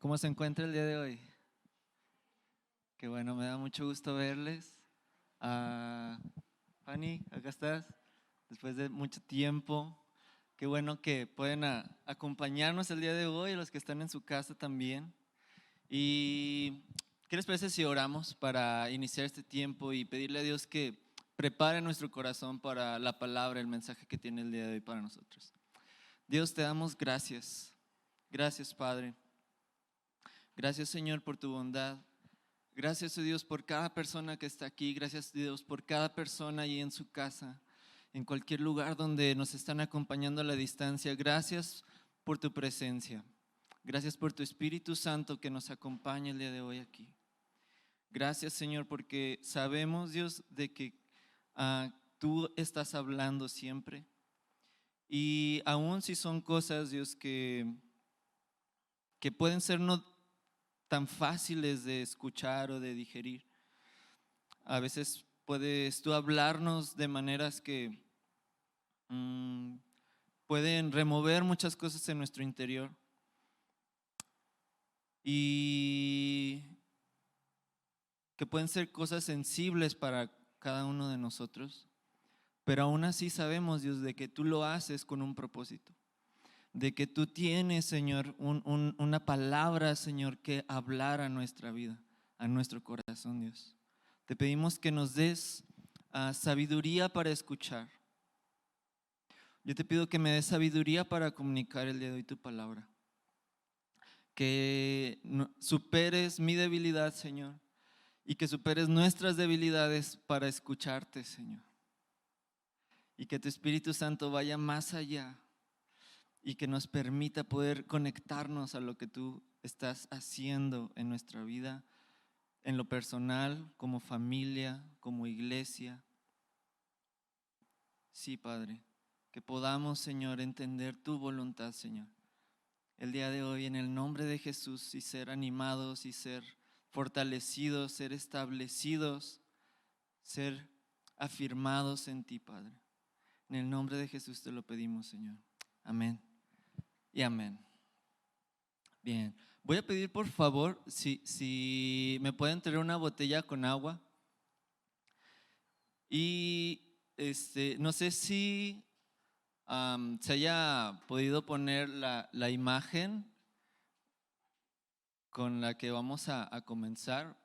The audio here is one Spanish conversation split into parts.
¿Cómo se encuentra el día de hoy? Qué bueno, me da mucho gusto verles. Fanny, acá estás, después de mucho tiempo. Qué bueno que pueden acompañarnos el día de hoy, los que están en su casa también. ¿Y qué les parece si oramos para iniciar este tiempo y pedirle a Dios que prepare nuestro corazón para la palabra, el mensaje que tiene el día de hoy para nosotros? Dios, te damos gracias. Gracias, Padre. Gracias, Señor, por tu bondad. Gracias, Dios, por cada persona que está aquí. Gracias, Dios, por cada persona ahí en su casa, en cualquier lugar donde nos están acompañando a la distancia. Gracias por tu presencia. Gracias por tu Espíritu Santo que nos acompaña el día de hoy aquí. Gracias, Señor, porque sabemos, Dios, de que tú estás hablando siempre. Y aun si son cosas, Dios, que pueden ser no tan fáciles de escuchar o de digerir. A veces puedes tú hablarnos de maneras que pueden remover muchas cosas en nuestro interior. Y que pueden ser cosas sensibles para cada uno de nosotros. Pero aún así sabemos, Dios, de que tú lo haces con un propósito. De que tú tienes, Señor, una palabra, Señor, que hablar a nuestra vida, a nuestro corazón, Dios. Te pedimos que nos des sabiduría para escuchar. Yo te pido que me des sabiduría para comunicar el día de hoy tu palabra. Que superes mi debilidad, Señor, y que superes nuestras debilidades para escucharte, Señor. Y que tu Espíritu Santo vaya más allá y que nos permita poder conectarnos a lo que tú estás haciendo en nuestra vida, en lo personal, como familia, como iglesia. Sí, Padre, que podamos, Señor, entender tu voluntad, Señor, el día de hoy en el nombre de Jesús, y ser animados y ser fortalecidos, ser establecidos, ser afirmados en ti, Padre. En el nombre de Jesús te lo pedimos, Señor. Amén. Y amén. Bien, voy a pedir por favor si me pueden traer una botella con agua. Y no sé si se haya podido poner la imagen con la que vamos a comenzar.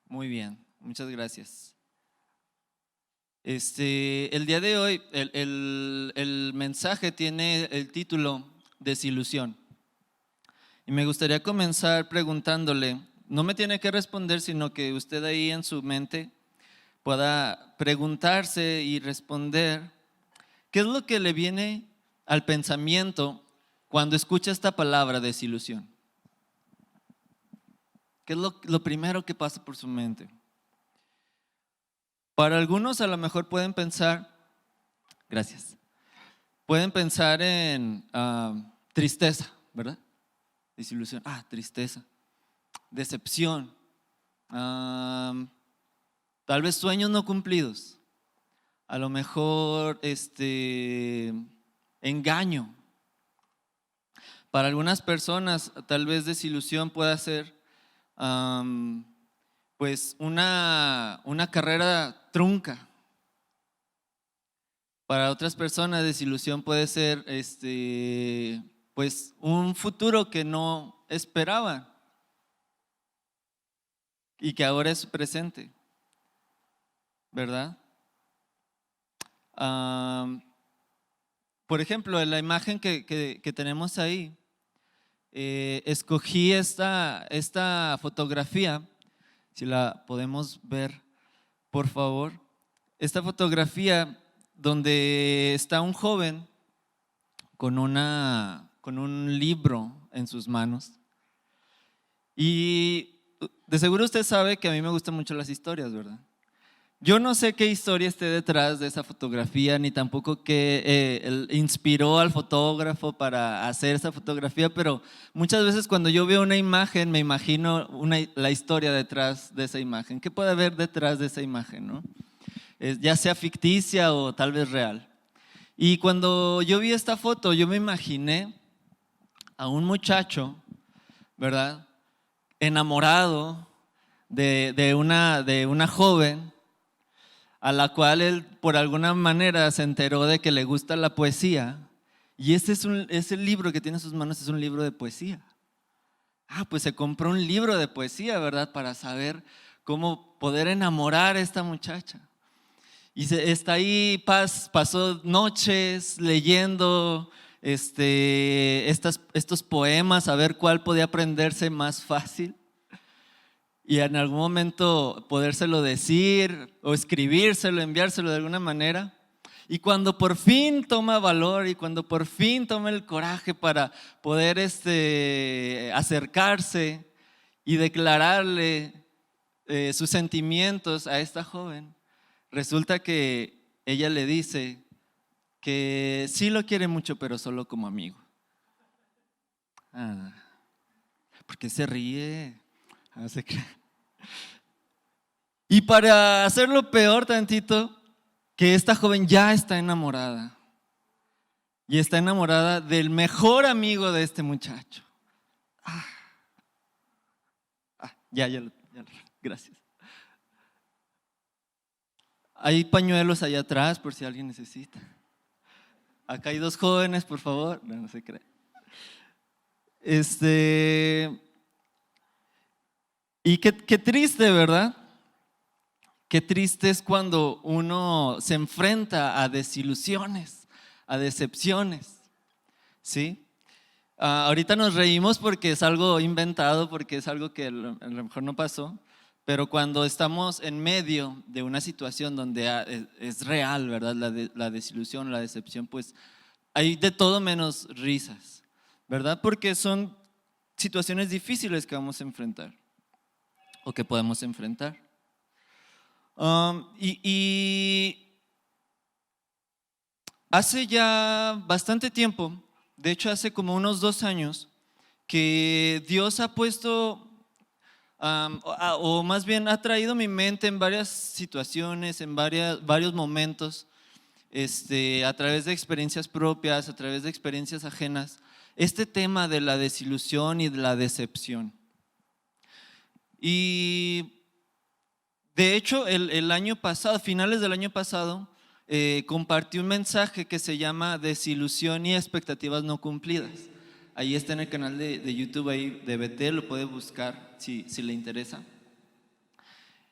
Muy bien, muchas gracias. El día de hoy el mensaje tiene el título Desilusión. Y me gustaría comenzar preguntándole, no me tiene que responder, sino que usted ahí en su mente pueda preguntarse y responder, ¿qué es lo que le viene al pensamiento cuando escucha esta palabra desilusión? ¿Qué es lo primero que pasa por su mente? Para algunos a lo mejor pueden pensar, gracias, pueden pensar en tristeza, ¿verdad? Desilusión, tristeza, decepción, tal vez sueños no cumplidos, a lo mejor engaño. Para algunas personas tal vez desilusión pueda ser pues una carrera trunca. Para otras personas desilusión puede ser pues un futuro que no esperaban y que ahora es presente, ¿verdad? Por ejemplo, en la imagen que tenemos ahí, escogí esta fotografía, si la podemos ver, por favor. Esta fotografía donde está un joven con un libro en sus manos. Y de seguro usted sabe que a mí me gustan mucho las historias, ¿verdad? Yo no sé qué historia esté detrás de esa fotografía, ni tampoco qué inspiró al fotógrafo para hacer esa fotografía, pero muchas veces cuando yo veo una imagen me imagino la historia detrás de esa imagen. ¿Qué puede haber detrás de esa imagen, no? Ya sea ficticia o tal vez real. Y cuando yo vi esta foto, yo me imaginé a un muchacho ¿verdad? Enamorado de una joven a la cual él por alguna manera se enteró de que le gusta la poesía. Y ese libro que tiene en sus manos es un libro de poesía. Pues se compró un libro de poesía, ¿verdad? Para saber cómo poder enamorar a esta muchacha. Y está ahí, pasó noches leyendo estos poemas, a ver cuál podía aprenderse más fácil. Y en algún momento podérselo decir o escribírselo, enviárselo de alguna manera. Y cuando por fin toma valor y cuando por fin toma el coraje para poder acercarse y declararle sus sentimientos a esta joven, resulta que ella le dice que sí lo quiere mucho, pero solo como amigo. ¿Por qué se ríe? Se cree. Y para hacerlo peor tantito, que esta joven ya está enamorada. Y está enamorada del mejor amigo de este muchacho. Gracias. Hay pañuelos allá atrás por si alguien necesita. Acá hay 2 jóvenes, por favor. No se cree. Y qué triste, ¿verdad? Qué triste es cuando uno se enfrenta a desilusiones, a decepciones, ¿sí? Ahorita nos reímos porque es algo inventado, porque es algo que a lo mejor no pasó, pero cuando estamos en medio de una situación donde es real, ¿verdad? La desilusión, la decepción, pues hay de todo menos risas, ¿verdad? Porque son situaciones difíciles que vamos a enfrentar o que podemos enfrentar. Y hace ya bastante tiempo, de hecho hace como unos 2 años, que Dios ha puesto, o más bien ha traído a mi mente en varias situaciones, en varios momentos, a través de experiencias propias, a través de experiencias ajenas, este tema de la desilusión y de la decepción. Y de hecho, el año pasado, finales del año pasado, compartí un mensaje que se llama Desilusión y expectativas no cumplidas. Ahí está en el canal de YouTube ahí de Betel, lo puede buscar si le interesa.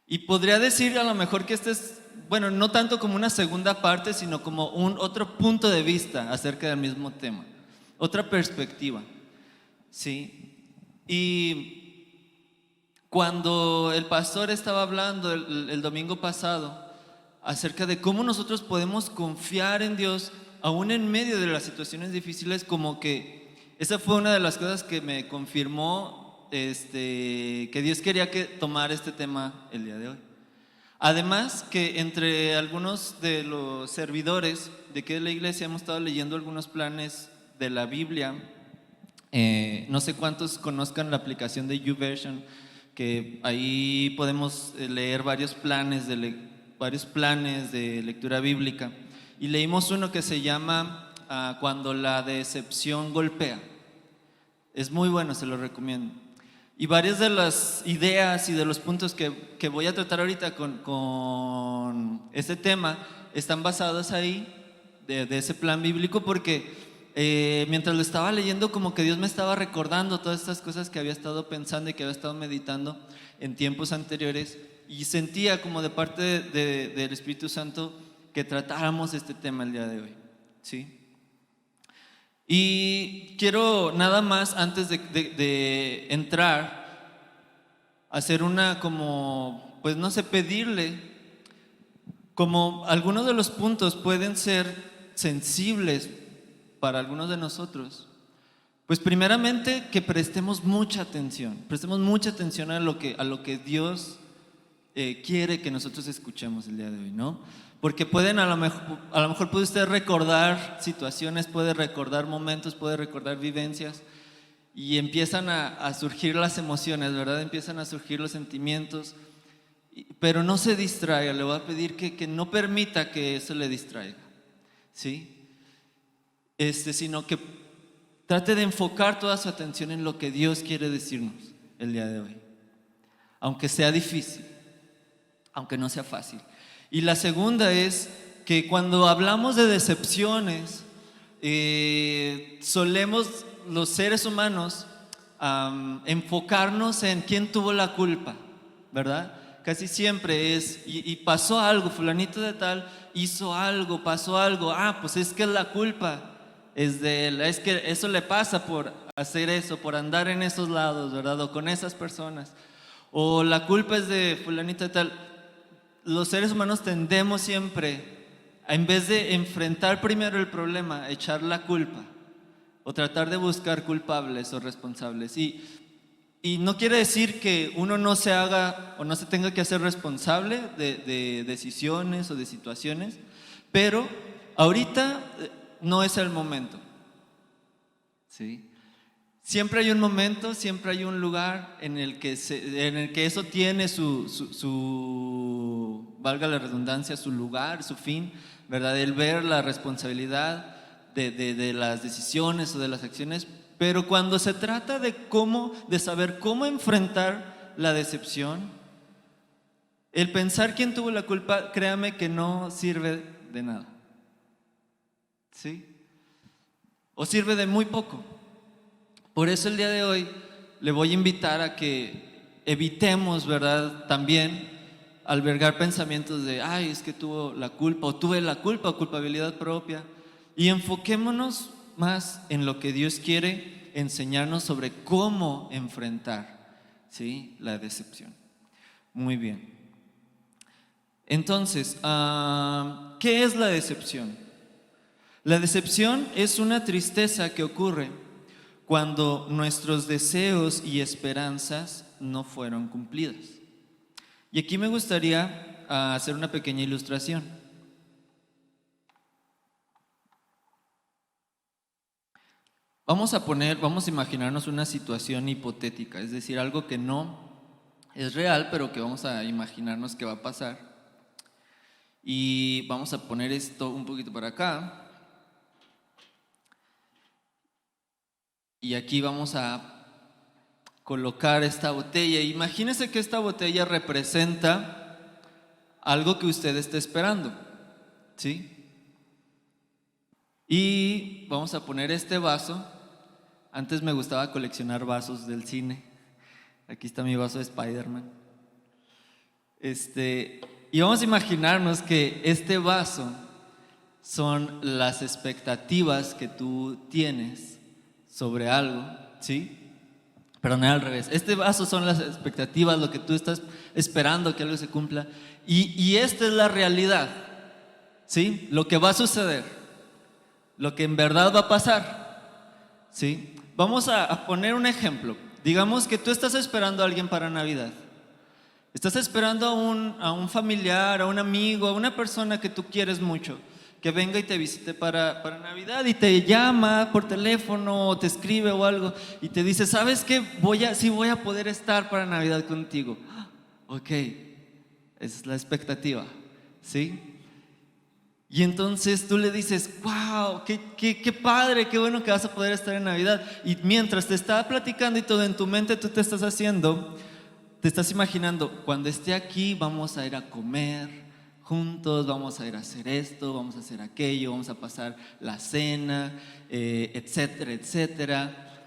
Y podría decir a lo mejor que este es, bueno, no tanto como una segunda parte, sino como otro punto de vista acerca del mismo tema, otra perspectiva, ¿sí? Y cuando el pastor estaba hablando el domingo pasado acerca de cómo nosotros podemos confiar en Dios aún en medio de las situaciones difíciles, como que esa fue una de las cosas que me confirmó que Dios quería que tomara este tema el día de hoy. Además que entre algunos de los servidores de que de la iglesia hemos estado leyendo algunos planes de la Biblia. No sé cuántos conozcan la aplicación de YouVersion, que ahí podemos leer varios planes de lectura bíblica. Y leímos uno que se llama Cuando la decepción golpea. Es muy bueno, se lo recomiendo. Y varias de las ideas y de los puntos que voy a tratar ahorita con este tema están basados ahí, de ese plan bíblico, porque mientras lo estaba leyendo, como que Dios me estaba recordando todas estas cosas que había estado pensando y que había estado meditando en tiempos anteriores, y sentía como de parte del Espíritu Santo que tratáramos este tema el día de hoy, ¿sí? Y quiero nada más, antes de entrar, hacer una como, pues no sé, pedirle, como algunos de los puntos pueden ser sensibles para algunos de nosotros, pues primeramente que prestemos mucha atención a lo que Dios quiere que nosotros escuchemos el día de hoy, ¿no? Porque a lo mejor puede usted recordar situaciones, puede recordar momentos, puede recordar vivencias, y empiezan a surgir las emociones, ¿verdad? Empiezan a surgir los sentimientos, pero no se distraiga. Le voy a pedir que no permita que eso le distraiga, ¿sí? Sino que trate de enfocar toda su atención en lo que Dios quiere decirnos el día de hoy, aunque sea difícil, aunque no sea fácil. Y la segunda es que cuando hablamos de decepciones, solemos los seres humanos enfocarnos en quién tuvo la culpa, ¿verdad? Casi siempre es, y pasó algo, fulanito de tal hizo algo, pasó algo, pues es que la culpa es de él, es que eso le pasa por hacer eso, por andar en esos lados, ¿verdad? O con esas personas, o la culpa es de fulanito de tal. Los seres humanos tendemos siempre, en vez de enfrentar primero el problema, echar la culpa o tratar de buscar culpables o responsables. Y no quiere decir que uno no se haga o no se tenga que hacer responsable de decisiones o de situaciones, pero ahorita no es el momento, ¿sí? Siempre hay un momento, siempre hay un lugar en el que eso tiene valga la redundancia, su lugar, su fin, ¿verdad? El ver la responsabilidad de las decisiones o de las acciones. Pero cuando se trata de saber cómo enfrentar la decepción, el pensar quién tuvo la culpa, créame que no sirve de nada, ¿sí? O sirve de muy poco. Por eso el día de hoy le voy a invitar a que evitemos, ¿verdad? También albergar pensamientos de, es que tuvo la culpa, o tuve la culpa, o culpabilidad propia. Y enfoquémonos más en lo que Dios quiere enseñarnos sobre cómo enfrentar, ¿sí?, la decepción. Muy bien. Entonces, ¿qué es la decepción? La decepción es una tristeza que ocurre cuando nuestros deseos y esperanzas no fueron cumplidas. Y aquí me gustaría hacer una pequeña ilustración. Vamos a imaginarnos una situación hipotética, es decir, algo que no es real, pero que vamos a imaginarnos que va a pasar. Y vamos a poner esto un poquito para acá. Y aquí vamos a colocar esta botella. Imagínense que esta botella representa algo que usted está esperando, ¿sí? Y vamos a poner este vaso. Antes me gustaba coleccionar vasos del cine. Aquí está mi vaso de Spider-Man. Y vamos a imaginarnos que este vaso son las expectativas que tú tienes sobre algo, ¿sí? Perdón, era al revés. Este vaso son las expectativas, lo que tú estás esperando que algo se cumpla. Y esta es la realidad, ¿sí? Lo que va a suceder, lo que en verdad va a pasar, ¿sí? Vamos a poner un ejemplo. Digamos que tú estás esperando a alguien para Navidad. Estás esperando a un familiar, a un amigo, a una persona que tú quieres mucho, que venga y te visite para Navidad, y te llama por teléfono o te escribe o algo y te dice, ¿sabes qué? Sí voy a poder estar para Navidad contigo. Ok, esa es la expectativa, ¿sí? Y entonces tú le dices, wow, qué padre, qué bueno que vas a poder estar en Navidad. Y mientras te está platicando y todo en tu mente, tú te estás imaginando, cuando esté aquí vamos a ir a comer juntos, vamos a ir a hacer esto, vamos a hacer aquello, vamos a pasar la cena, etcétera, etcétera.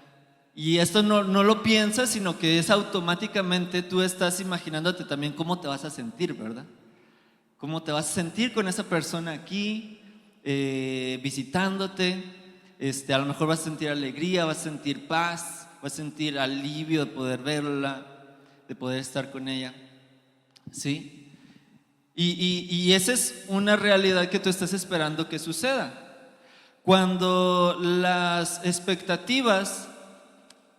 Y esto no lo piensas, sino que es automáticamente tú estás imaginándote también cómo te vas a sentir, ¿verdad? Cómo te vas a sentir con esa persona aquí, visitándote. A lo mejor vas a sentir alegría, vas a sentir paz, vas a sentir alivio de poder verla, de poder estar con ella, ¿sí? Y esa es una realidad que tú estás esperando que suceda. Cuando las expectativas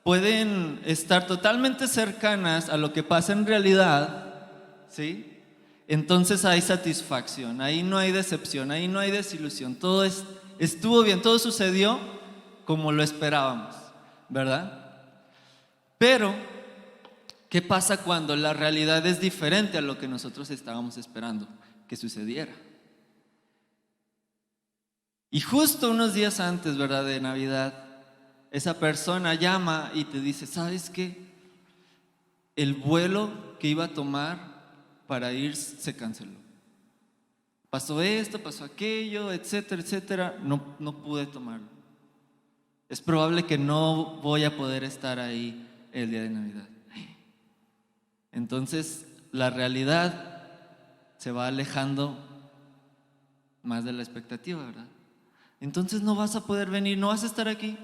pueden estar totalmente cercanas a lo que pasa en realidad, ¿sí?, entonces hay satisfacción, ahí no hay decepción, ahí no hay desilusión. Todo estuvo bien, todo sucedió como lo esperábamos, ¿verdad? Pero ¿qué pasa cuando la realidad es diferente a lo que nosotros estábamos esperando que sucediera? Y justo unos días antes, ¿verdad?, de Navidad, esa persona llama y te dice, ¿sabes qué? El vuelo que iba a tomar para ir se canceló. Pasó esto, pasó aquello, etcétera, etcétera. No pude tomarlo. Es probable que no voy a poder estar ahí el día de Navidad. Entonces, la realidad se va alejando más de la expectativa, ¿verdad? Entonces no vas a poder venir, no vas a estar aquí.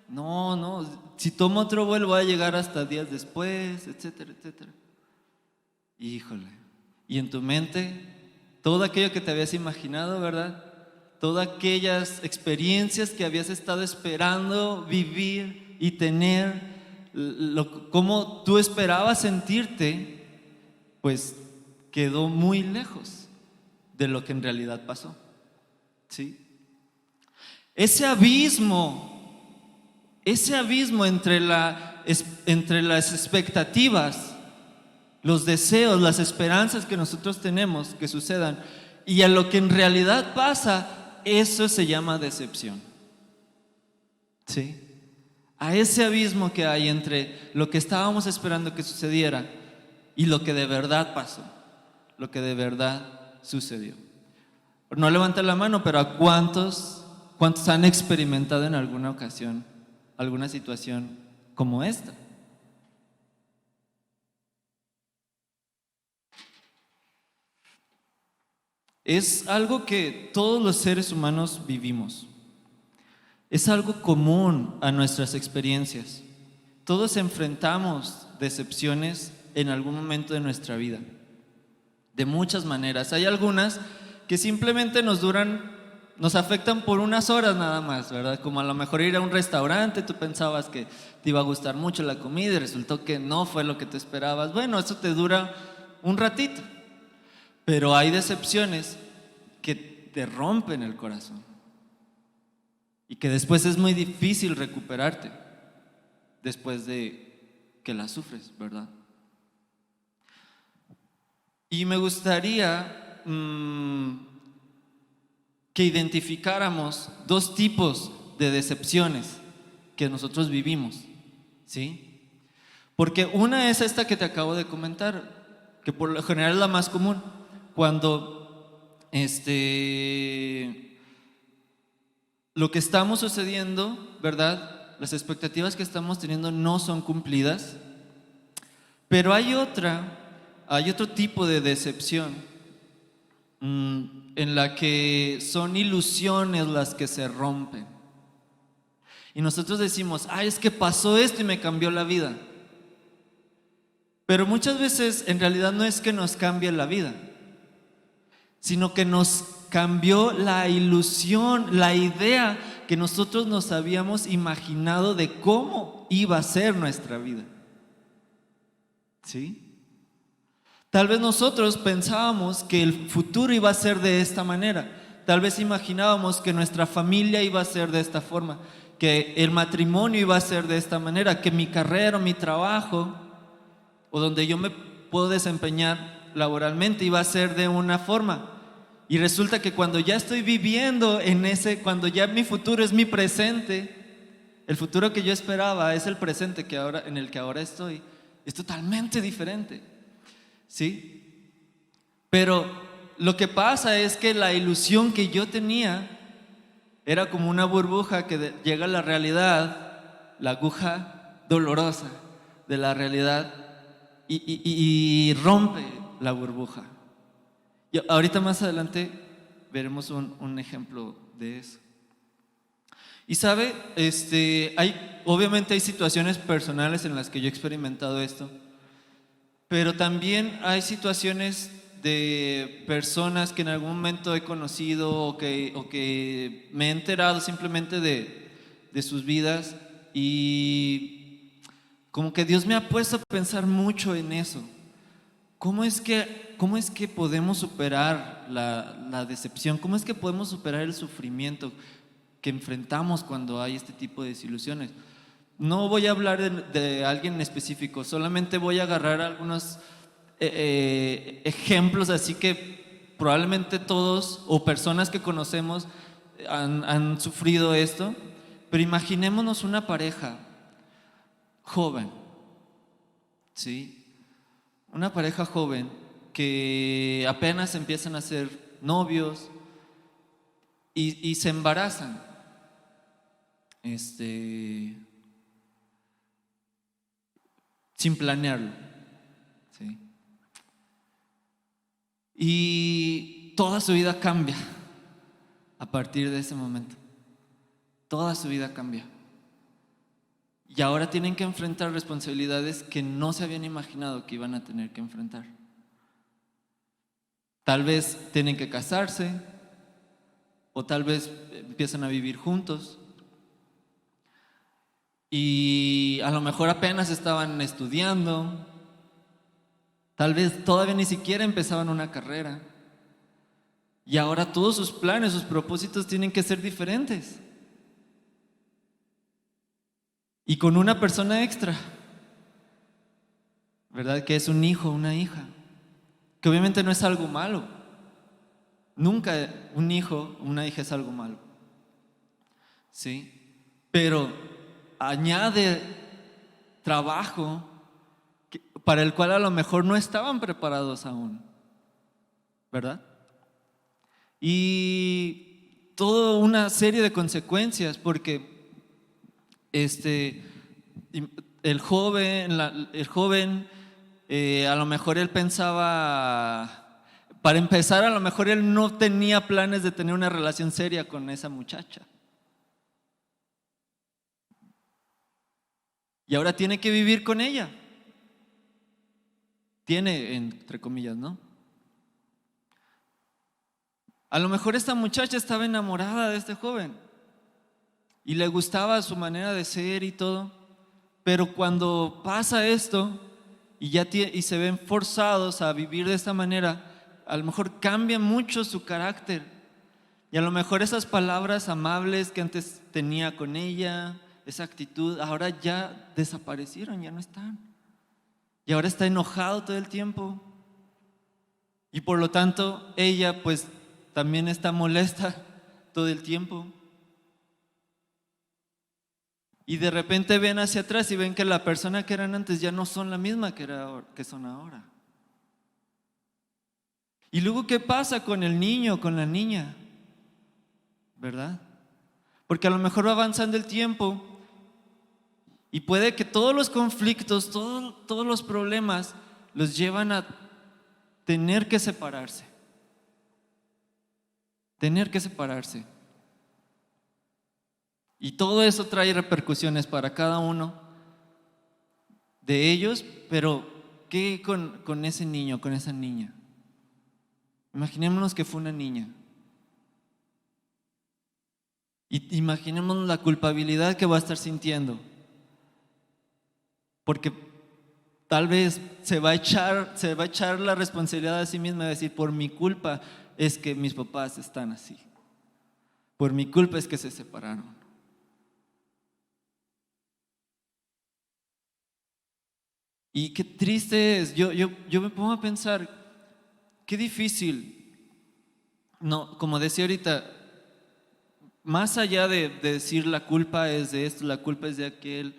No, si tomo otro vuelo voy a llegar hasta días después, etcétera, etcétera. Híjole. Y en tu mente, todo aquello que te habías imaginado, ¿verdad? Todas aquellas experiencias que habías estado esperando vivir y tener, como tú esperabas sentirte, pues quedó muy lejos de lo que en realidad pasó. ¿Sí? Ese abismo entre las expectativas, los deseos, las esperanzas que nosotros tenemos que sucedan y a lo que en realidad pasa, eso se llama decepción. ¿Sí? A ese abismo que hay entre lo que estábamos esperando que sucediera y lo que de verdad pasó, lo que de verdad sucedió. No levanten la mano, pero ¿a cuántos han experimentado en alguna ocasión alguna situación como esta? Es algo que todos los seres humanos vivimos. Es algo común a nuestras experiencias. Todos enfrentamos decepciones en algún momento de nuestra vida, de muchas maneras. Hay algunas que simplemente nos afectan por unas horas nada más, ¿verdad? Como a lo mejor ir a un restaurante, tú pensabas que te iba a gustar mucho la comida y resultó que no fue lo que te esperabas. Bueno, eso te dura un ratito, pero hay decepciones que te rompen el corazón y que después es muy difícil recuperarte después de que las sufres, ¿verdad? Y me gustaría que identificáramos dos tipos de decepciones que nosotros vivimos, ¿sí? Porque una es esta que te acabo de comentar, que por lo general es la más común, cuando lo que estamos sucediendo, ¿verdad? Las expectativas que estamos teniendo no son cumplidas, pero hay otro tipo de decepción en la que son ilusiones las que se rompen. Y nosotros decimos, es que pasó esto y me cambió la vida. Pero muchas veces en realidad no es que nos cambie la vida, sino que nos cambió la ilusión, la idea que nosotros nos habíamos imaginado de cómo iba a ser nuestra vida. ¿Sí? Tal vez nosotros pensábamos que el futuro iba a ser de esta manera. Tal vez imaginábamos que nuestra familia iba a ser de esta forma, que el matrimonio iba a ser de esta manera, que mi carrera, mi trabajo, o donde yo me puedo desempeñar laboralmente iba a ser de una forma. Y resulta que cuando ya estoy viviendo cuando ya mi futuro es mi presente, el futuro que yo esperaba es el presente en el que ahora estoy, es totalmente diferente. ¿Sí? Pero lo que pasa es que la ilusión que yo tenía era como una burbuja que llega a la realidad, la aguja dolorosa de la realidad y rompe la burbuja. Y ahorita más adelante veremos un ejemplo de eso. Y sabe, obviamente hay situaciones personales en las que yo he experimentado esto, pero también hay situaciones de personas que en algún momento he conocido o que me he enterado simplemente de sus vidas, y como que Dios me ha puesto a pensar mucho en eso. ¿Cómo es que podemos superar la decepción? ¿Cómo es que podemos superar el sufrimiento que enfrentamos cuando hay este tipo de desilusiones? No voy a hablar de alguien en específico, solamente voy a agarrar algunos ejemplos así que probablemente todos o personas que conocemos han sufrido esto, pero imaginémonos una pareja joven, ¿sí? Una pareja joven que apenas empiezan a ser novios y se embarazan. Sin planearlo, ¿sí? Y toda su vida cambia a partir de ese momento. Toda su vida cambia. Y ahora tienen que enfrentar responsabilidades que no se habían imaginado que iban a tener que enfrentar. Tal vez tienen que casarse, o tal vez empiezan a vivir juntos. Y a lo mejor apenas estaban estudiando, tal vez todavía ni siquiera empezaban una carrera. Y ahora todos sus planes, sus propósitos tienen que ser diferentes. Y con una persona extra, ¿verdad? Que es un hijo, una hija. Que obviamente no es algo malo. Nunca un hijo, una hija es algo malo. ¿Sí? Pero añade trabajo para el cual a lo mejor no estaban preparados aún, ¿verdad? Y toda una serie de consecuencias, porque el joven, a lo mejor él pensaba, para empezar, a lo mejor él no tenía planes de tener una relación seria con esa muchacha. Y ahora tiene que vivir con ella. Tiene, entre comillas, ¿no? A lo mejor esta muchacha estaba enamorada de este joven y le gustaba su manera de ser y todo, pero cuando pasa esto y se ven forzados a vivir de esta manera, a lo mejor cambia mucho su carácter y a lo mejor esas palabras amables que antes tenía con ella, esa actitud, ahora ya desaparecieron, ya no están. Y ahora está enojado todo el tiempo. Y por lo tanto, ella pues también está molesta todo el tiempo. Y de repente ven hacia atrás y ven que la persona que eran antes ya no son la misma que son ahora. Y luego, ¿qué pasa con el niño, con la niña? ¿Verdad? Porque a lo mejor va avanzando el tiempo y puede que todos los conflictos, todos los problemas los llevan a tener que separarse. Tener que separarse. Y todo eso trae repercusiones para cada uno de ellos, pero ¿qué con ese niño, con esa niña? Imaginémonos que fue una niña. Y imaginémonos la culpabilidad que va a estar sintiendo. Porque tal vez se va a echar la responsabilidad a sí misma de decir, por mi culpa es que mis papás están así. Por mi culpa es que se separaron. Y qué triste es. Yo me pongo a pensar, qué difícil. No, como decía ahorita, más allá de decir la culpa es de esto, la culpa es de aquel,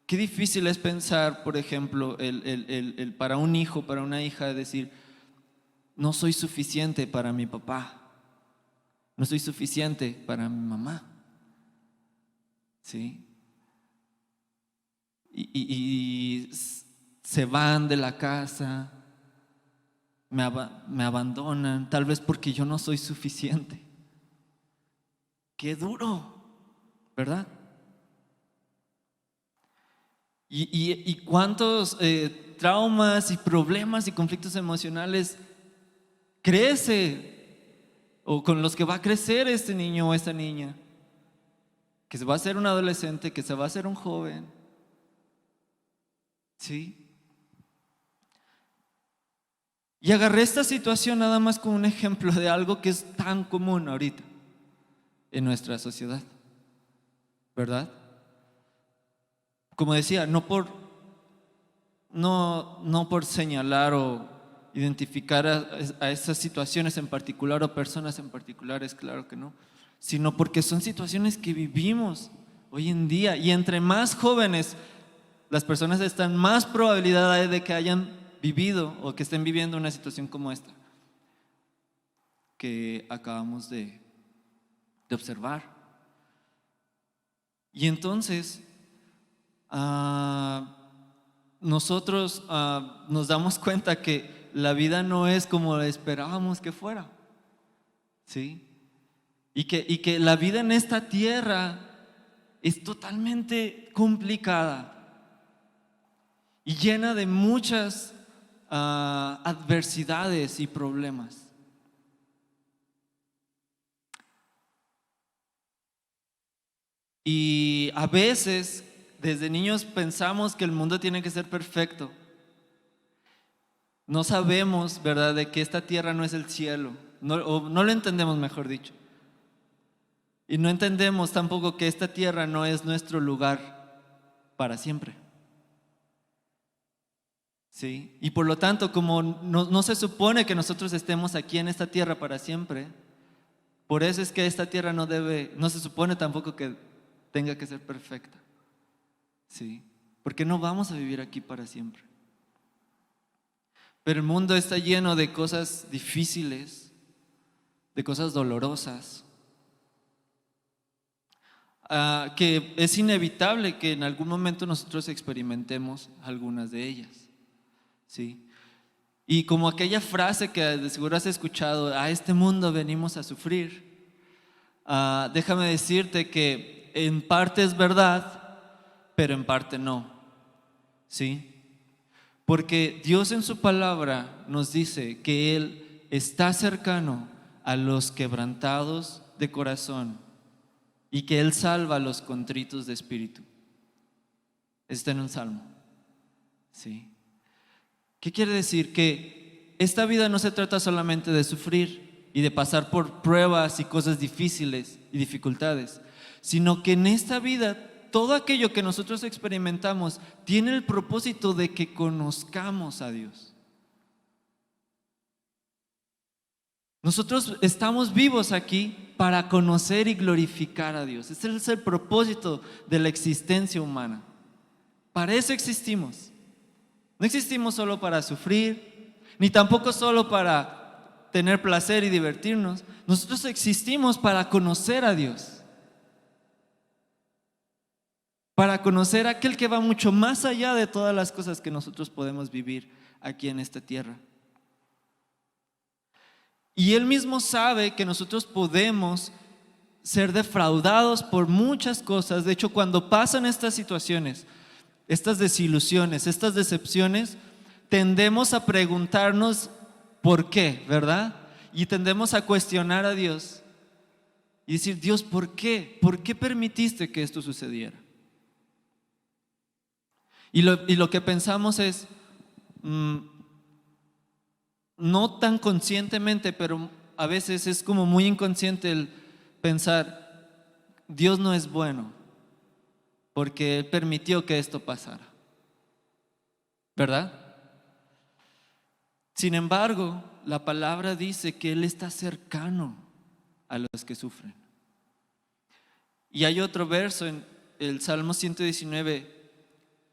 qué difícil es pensar, por ejemplo, para un hijo, para una hija, decir, no soy suficiente para mi papá, no soy suficiente para mi mamá. ¿Sí? Y se van de la casa, me abandonan, tal vez porque yo no soy suficiente. Qué duro, ¿verdad? Y cuántos traumas y problemas y conflictos emocionales crece o con los que va a crecer este niño o esta niña, que se va a ser un adolescente, que se va a ser un joven. ¿Sí? Y agarré esta situación nada más como un ejemplo de algo que es tan común ahorita en nuestra sociedad, ¿verdad? Como decía, no por señalar o identificar a esas situaciones en particular o personas en particulares, claro que no, sino porque son situaciones que vivimos hoy en día. Y entre más jóvenes las personas están, más probabilidad hay de que hayan vivido o que estén viviendo una situación como esta que acabamos de observar. Y entonces nosotros nos damos cuenta que la vida no es como esperábamos que fuera, ¿sí? Y que la vida en esta tierra es totalmente complicada y llena de muchas adversidades y problemas. Y a veces, desde niños pensamos que el mundo tiene que ser perfecto. No sabemos, ¿verdad?, de que esta tierra no es el cielo. O no lo entendemos, mejor dicho. Y no entendemos tampoco que esta tierra no es nuestro lugar para siempre. ¿Sí? Y por lo tanto, como no se supone que nosotros estemos aquí en esta tierra para siempre, por eso es que esta tierra no se supone tampoco que tenga que ser perfecta. ¿Sí? Porque no vamos a vivir aquí para siempre. Pero el mundo está lleno de cosas difíciles, de cosas dolorosas, que es inevitable que en algún momento nosotros experimentemos algunas de ellas. ¿Sí? Y como aquella frase que de seguro has escuchado, a este mundo venimos a sufrir, déjame decirte que en parte es verdad, pero en parte no. ¿Sí? Porque Dios en su palabra nos dice que Él está cercano a los quebrantados de corazón y que Él salva a los contritos de espíritu. Está en un salmo. ¿Sí? ¿Qué quiere decir? Que esta vida no se trata solamente de sufrir y de pasar por pruebas y cosas difíciles y dificultades, sino que en esta vida todo aquello que nosotros experimentamos tiene el propósito de que conozcamos a Dios. Nosotros estamos vivos aquí para conocer y glorificar a Dios. Ese es el propósito de la existencia humana. Para eso existimos. No existimos solo para sufrir, ni tampoco solo para tener placer y divertirnos. Nosotros existimos para conocer a Dios. Para conocer a aquel que va mucho más allá de todas las cosas que nosotros podemos vivir aquí en esta tierra. Y Él mismo sabe que nosotros podemos ser defraudados por muchas cosas. De hecho, cuando pasan estas situaciones, estas desilusiones, estas decepciones, tendemos a preguntarnos por qué, ¿verdad? Y tendemos a cuestionar a Dios y decir, Dios, ¿por qué? ¿Por qué permitiste que esto sucediera? Y lo que pensamos es, no tan conscientemente, pero a veces es como muy inconsciente el pensar, Dios no es bueno porque Él permitió que esto pasara, ¿verdad? Sin embargo, la palabra dice que Él está cercano a los que sufren. Y hay otro verso en el Salmo 119,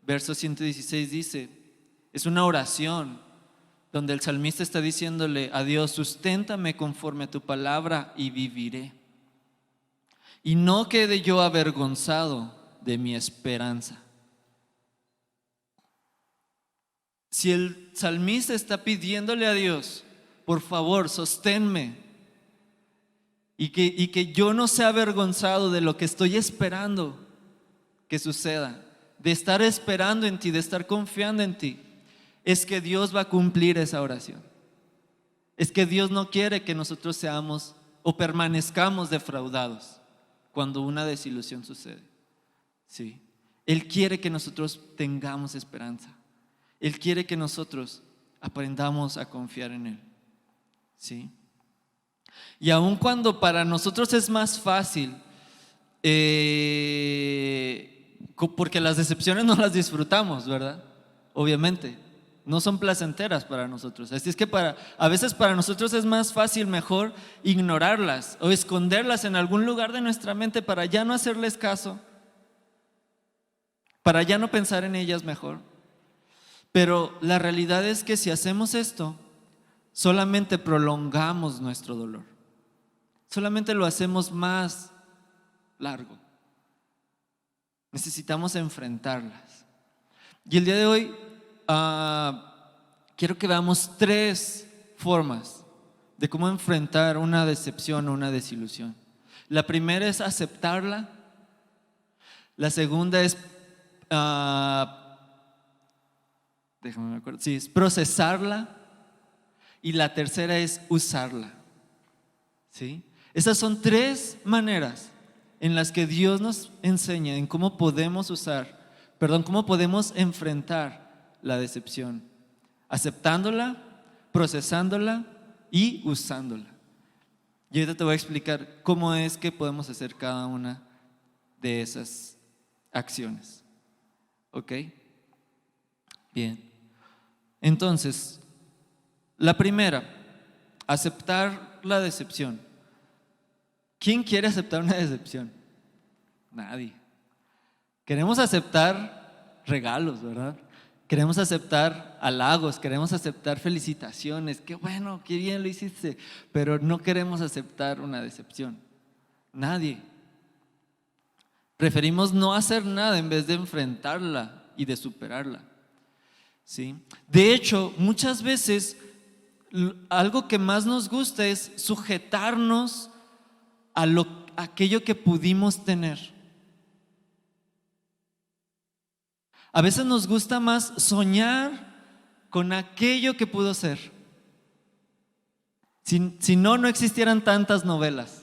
verso 116 dice, es una oración donde el salmista está diciéndole a Dios, susténtame conforme a tu palabra y viviré. Y no quede yo avergonzado de mi esperanza. Si el salmista está pidiéndole a Dios, por favor, sosténme y que yo no sea avergonzado de lo que estoy esperando que suceda, de estar esperando en ti, de estar confiando en ti, es que Dios va a cumplir esa oración. Es que Dios no quiere que nosotros seamos o permanezcamos defraudados cuando una desilusión sucede. Sí. Él quiere que nosotros tengamos esperanza. Él quiere que nosotros aprendamos a confiar en Él. ¿Sí? Y aun cuando para nosotros es más fácil, porque las decepciones no las disfrutamos, ¿verdad? Obviamente, no son placenteras para nosotros. Así es que a veces para nosotros es más fácil, mejor ignorarlas o esconderlas en algún lugar de nuestra mente para ya no hacerles caso para ya no pensar en ellas mejor. Pero la realidad es que si hacemos esto, solamente prolongamos nuestro dolor. Solamente lo hacemos más largo. Necesitamos enfrentarlas. Y el día de hoy quiero que veamos 3 formas de cómo enfrentar una decepción o una desilusión. La primera es aceptarla. La segunda es, déjame me acuerdo, sí, es procesarla. Y la tercera es usarla. ¿Sí? Esas son 3 maneras en las que Dios nos enseña en cómo podemos cómo podemos enfrentar la decepción. Aceptándola, procesándola y usándola. Y ahorita te voy a explicar cómo es que podemos hacer cada una de esas acciones. ¿Ok? Bien. Entonces, la primera, aceptar la decepción. ¿Quién quiere aceptar una decepción? Nadie. Queremos aceptar regalos, ¿verdad? Queremos aceptar halagos, queremos aceptar felicitaciones. Qué bueno, qué bien lo hiciste. Pero no queremos aceptar una decepción. Nadie. Preferimos no hacer nada en vez de enfrentarla y de superarla. ¿Sí? De hecho, muchas veces algo que más nos gusta es sujetarnos a aquello que pudimos tener. A veces nos gusta más soñar con aquello que pudo ser. Si no, no existieran tantas novelas.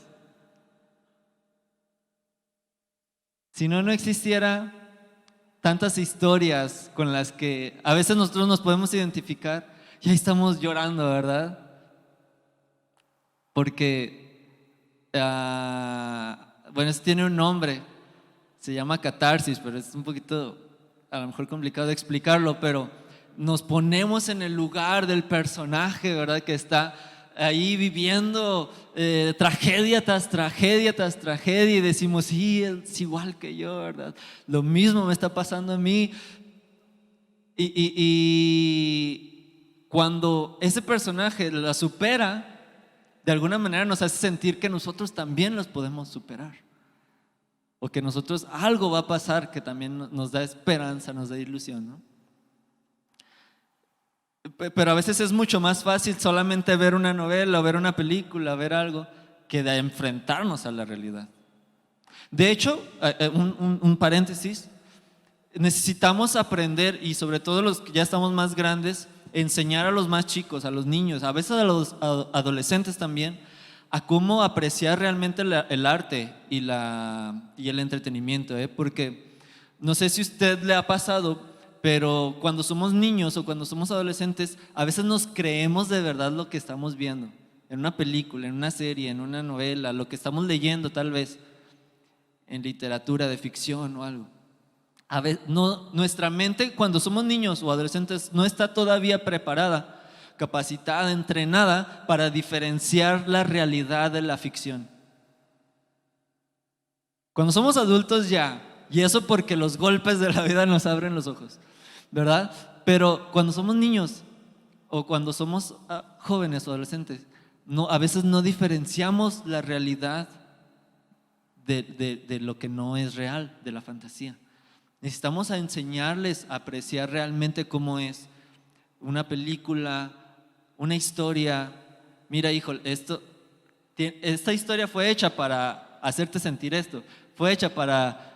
Si no, no existiera tantas historias con las que a veces nosotros nos podemos identificar y ahí estamos llorando, ¿verdad? Porque, bueno, eso tiene un nombre, se llama catarsis, pero es un poquito a lo mejor complicado de explicarlo, pero nos ponemos en el lugar del personaje, ¿verdad? Que está ahí viviendo tragedia tras tragedia tras tragedia y decimos, sí, es igual que yo, ¿verdad? Lo mismo me está pasando a mí. Y cuando ese personaje la supera, de alguna manera nos hace sentir que nosotros también los podemos superar. O que nosotros algo va a pasar que también nos da esperanza, nos da ilusión, ¿no? Pero a veces es mucho más fácil solamente ver una novela o ver una película, ver algo, que de enfrentarnos a la realidad. De hecho, un paréntesis, necesitamos aprender, y sobre todo los que ya estamos más grandes, enseñar a los más chicos, a los niños, a veces a los adolescentes también, a cómo apreciar realmente el arte y el entretenimiento, porque no sé si a usted le ha pasado, pero cuando somos niños o cuando somos adolescentes, a veces nos creemos de verdad lo que estamos viendo, en una película, en una serie, en una novela, lo que estamos leyendo tal vez, en literatura de ficción o algo. A veces, nuestra mente cuando somos niños o adolescentes no está todavía preparada, capacitada, entrenada para diferenciar la realidad de la ficción. Cuando somos adultos ya, y eso porque los golpes de la vida nos abren los ojos, ¿verdad? Pero cuando somos niños o cuando somos jóvenes o adolescentes, a veces no diferenciamos la realidad de lo que no es real, de la fantasía. Necesitamos enseñarles a apreciar realmente cómo es una película, una historia. Mira, hijo, esta historia fue hecha para hacerte sentir esto, fue hecha para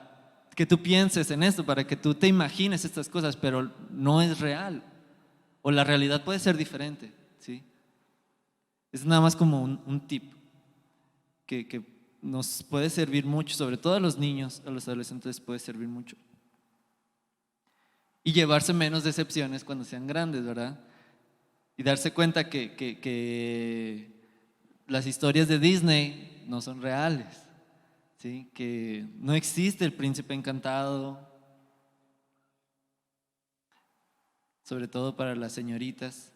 que tú pienses en esto, para que tú te imagines estas cosas, pero no es real, o la realidad puede ser diferente, ¿sí? Es nada más como un tip que nos puede servir mucho, sobre todo a los niños, a los adolescentes puede servir mucho. Y llevarse menos decepciones cuando sean grandes, ¿verdad? Y darse cuenta que las historias de Disney no son reales, ¿sí? Que no existe el príncipe encantado, sobre todo para las señoritas.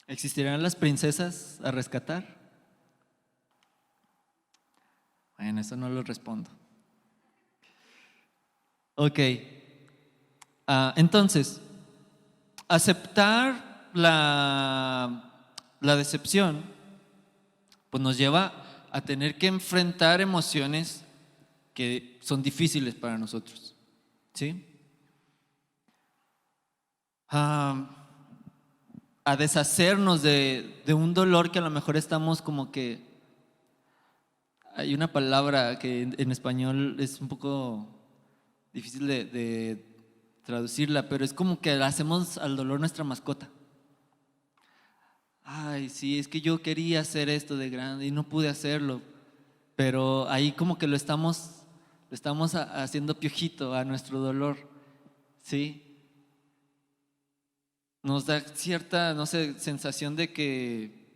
¿Existirán las princesas a rescatar? Bueno, eso no lo respondo. Ok. Entonces, aceptar la decepción, pues nos lleva a tener que enfrentar emociones que son difíciles para nosotros, ¿sí? A deshacernos de un dolor que a lo mejor estamos como que, hay una palabra que en español es un poco difícil de traducirla, pero es como que hacemos al dolor nuestra mascota. Ay, sí, es que yo quería hacer esto de grande y no pude hacerlo, pero ahí como que lo estamos haciendo piojito a nuestro dolor, ¿sí? Nos da cierta, no sé, sensación de que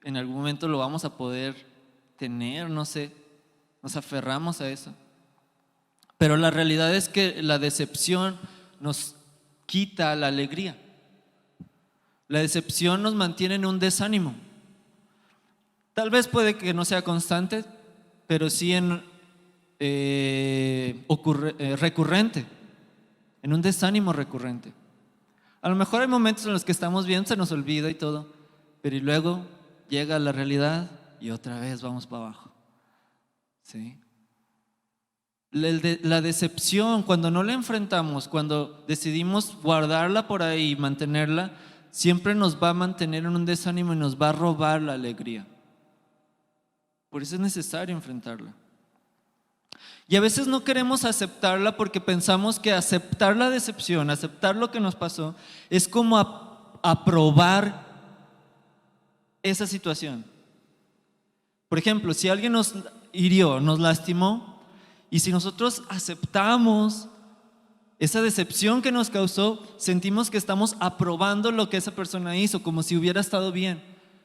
en algún momento lo vamos a poder tener, no sé, nos aferramos a eso. Pero la realidad es que la decepción nos quita la alegría. La decepción nos mantiene en un desánimo. Tal vez puede que no sea constante, pero sí recurrente, en un desánimo recurrente. A lo mejor hay momentos en los que estamos bien, se nos olvida y todo, pero y luego llega la realidad y otra vez vamos para abajo. ¿Sí? La decepción, cuando no la enfrentamos, cuando decidimos guardarla por ahí y mantenerla, siempre nos va a mantener en un desánimo y nos va a robar la alegría. Por eso es necesario enfrentarla. Y a veces no queremos aceptarla porque pensamos que aceptar la decepción, aceptar lo que nos pasó, es como aprobar esa situación. Por ejemplo, si alguien nos hirió, nos lastimó, y si nosotros aceptamos esa decepción que nos causó, sentimos que estamos aprobando lo que esa persona hizo, como si hubiera estado bien.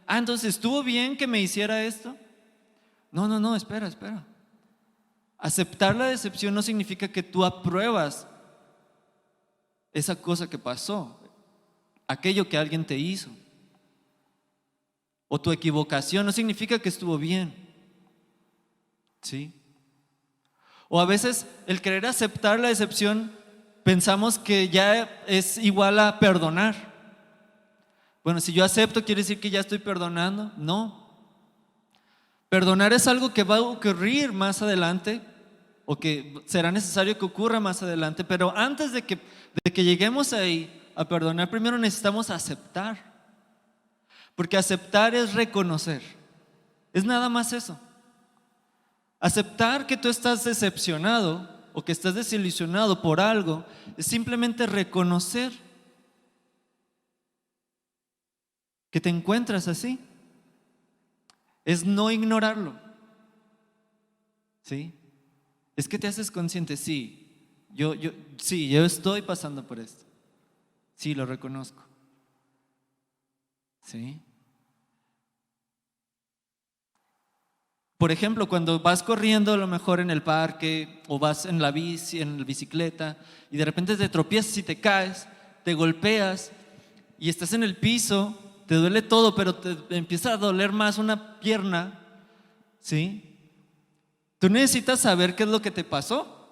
Entonces, ¿estuvo bien que me hiciera esto? No, espera. Aceptar la decepción no significa que tú apruebas esa cosa que pasó, aquello que alguien te hizo. O tu equivocación no significa que estuvo bien. ¿Sí? O a veces el querer aceptar la decepción pensamos que ya es igual a perdonar. Bueno, si yo acepto, ¿quiere decir que ya estoy perdonando? No. Perdonar es algo que va a ocurrir más adelante o que será necesario que ocurra más adelante, pero antes de que lleguemos ahí a perdonar, primero necesitamos aceptar. Porque aceptar es reconocer. Es nada más eso. Aceptar que tú estás decepcionado o que estás desilusionado por algo es simplemente reconocer que te encuentras así. Es no ignorarlo. ¿Sí? Es que te haces consciente, sí. Yo estoy pasando por esto. Sí, lo reconozco. ¿Sí? Por ejemplo, cuando vas corriendo a lo mejor en el parque o vas en la bici, en la bicicleta y de repente te tropiezas y te caes, te golpeas y estás en el piso, te duele todo, pero te empieza a doler más una pierna, ¿sí? Tú necesitas saber qué es lo que te pasó.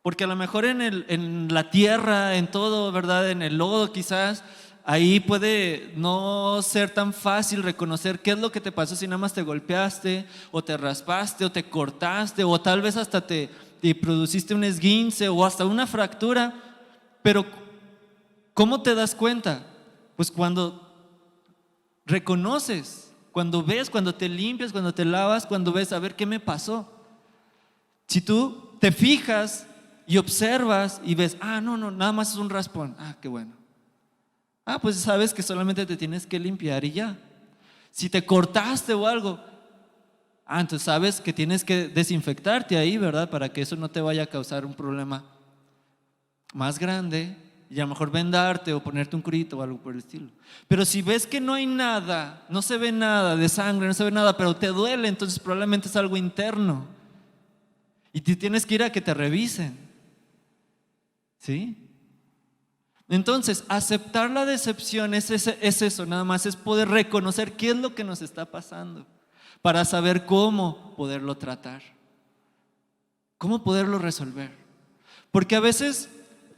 Porque a lo mejor en la tierra, en todo, ¿verdad? En el lodo quizás, ahí puede no ser tan fácil reconocer qué es lo que te pasó si nada más te golpeaste, o te raspaste, o te cortaste, o tal vez hasta te produciste un esguince o hasta una fractura. Pero ¿cómo te das cuenta? Pues cuando reconoces, cuando ves, cuando te limpias, cuando te lavas, cuando ves a ver qué me pasó. Si tú te fijas y observas y ves, no, nada más es un raspón. Qué bueno. Pues sabes que solamente te tienes que limpiar y ya. Si te cortaste o algo, entonces sabes que tienes que desinfectarte ahí, ¿verdad? Para que eso no te vaya a causar un problema más grande y a lo mejor vendarte o ponerte un curito o algo por el estilo. Pero si ves que no hay nada, no se ve nada de sangre, no se ve nada, pero te duele, entonces probablemente es algo interno y te tienes que ir a que te revisen. ¿Sí? Entonces, aceptar la decepción es eso, nada más es poder reconocer qué es lo que nos está pasando. para saber cómo poderlo tratar, cómo poderlo resolver. Porque a veces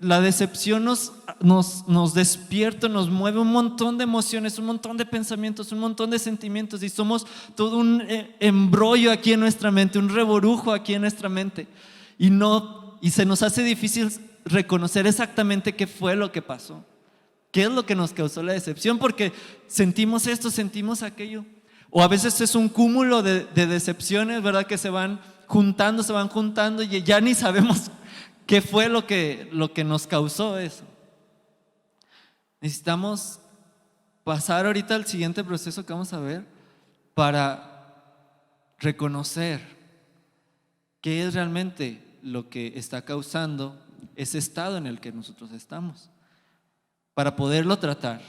la decepción nos despierta, nos mueve un montón de emociones, un montón de pensamientos, un montón de sentimientos, y somos todo un embrollo aquí en nuestra mente, un reburujo aquí en nuestra mente, y se nos hace difícil reconocer exactamente qué fue lo que pasó, qué es lo que nos causó la decepción, porque sentimos esto, sentimos aquello, o a veces es un cúmulo de decepciones, ¿verdad? Que se van juntando y ya ni sabemos qué fue lo que nos causó eso. Necesitamos pasar ahorita al siguiente proceso que vamos a ver para reconocer qué es realmente lo que está causando ese estado en el que nosotros estamos, para poderlo tratar.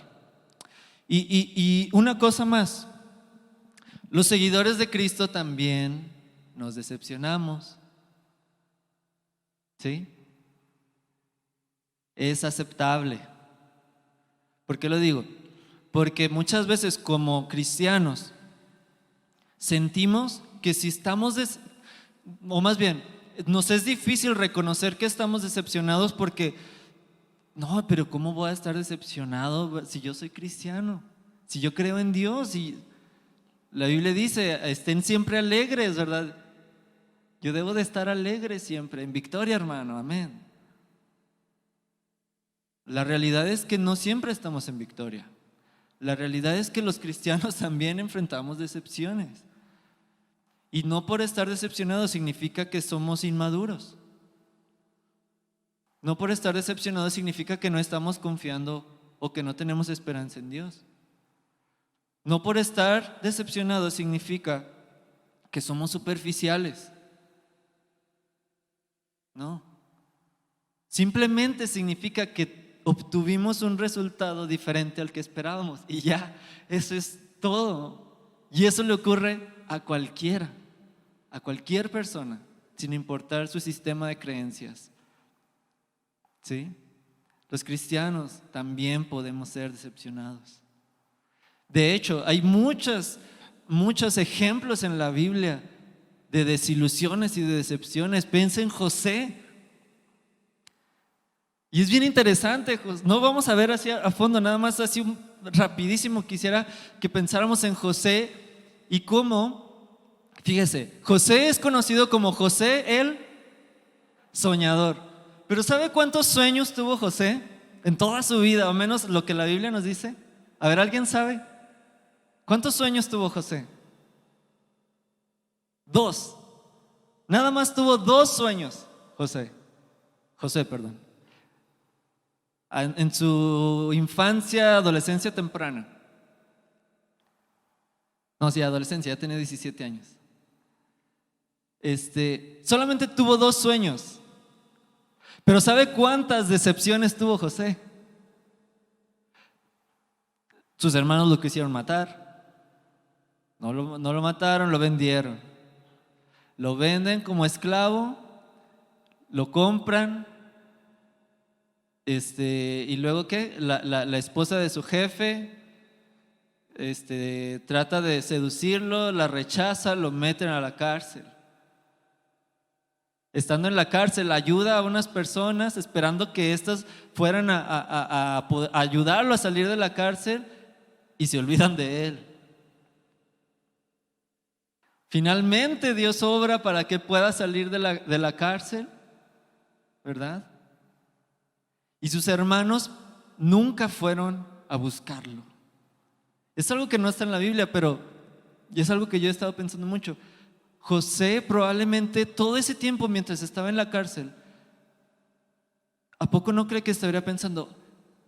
Y una cosa más, los seguidores de Cristo también nos decepcionamos. ¿Sí? Es aceptable. ¿Por qué lo digo? Porque muchas veces como cristianos sentimos que si estamos, o más bien, nos es difícil reconocer que estamos decepcionados porque, no, pero ¿cómo voy a estar decepcionado si yo soy cristiano? Si yo creo en Dios, y la Biblia dice, estén siempre alegres, ¿verdad? Yo debo de estar alegre siempre, en victoria, hermano, amén. La realidad es que no siempre estamos en victoria. La realidad es que los cristianos también enfrentamos decepciones. Y no por estar decepcionados significa que somos inmaduros. No por estar decepcionados significa que no estamos confiando o que no tenemos esperanza en Dios. No por estar decepcionados significa que somos superficiales. No. Simplemente significa que obtuvimos un resultado diferente al que esperábamos, y ya, eso es todo. Y eso le ocurre a cualquier persona, sin importar su sistema de creencias. ¿Sí? Los cristianos también podemos ser decepcionados. De hecho, hay muchos ejemplos en la Biblia de desilusiones y de decepciones. Piensa en José. Y es bien interesante, no vamos a ver así a fondo, nada más así rapidísimo. Quisiera que pensáramos en José y cómo, fíjese, José es conocido como José el soñador. Pero ¿sabe cuántos sueños tuvo José en toda su vida? O menos lo que la Biblia nos dice. A ver, ¿alguien sabe? ¿Cuántos sueños tuvo José? 2. Nada más tuvo 2 sueños José, perdón. En su infancia, adolescencia temprana. No, sí, adolescencia, ya tenía 17 años. Solamente tuvo 2 sueños. Pero ¿sabe cuántas decepciones tuvo José? Sus hermanos lo quisieron matar. No lo mataron, lo vendieron. Lo venden como esclavo, lo compran. Y luego ¿qué? La esposa de su jefe trata de seducirlo, la rechaza, lo meten a la cárcel. Estando en la cárcel, ayuda a unas personas esperando que éstas fueran a ayudarlo a salir de la cárcel, y se olvidan de él. Finalmente Dios obra para que pueda salir de la cárcel, ¿verdad? Y sus hermanos nunca fueron a buscarlo. Es algo que no está en la Biblia, pero es algo que yo he estado pensando mucho. José probablemente todo ese tiempo mientras estaba en la cárcel, ¿a poco no cree que estaría pensando,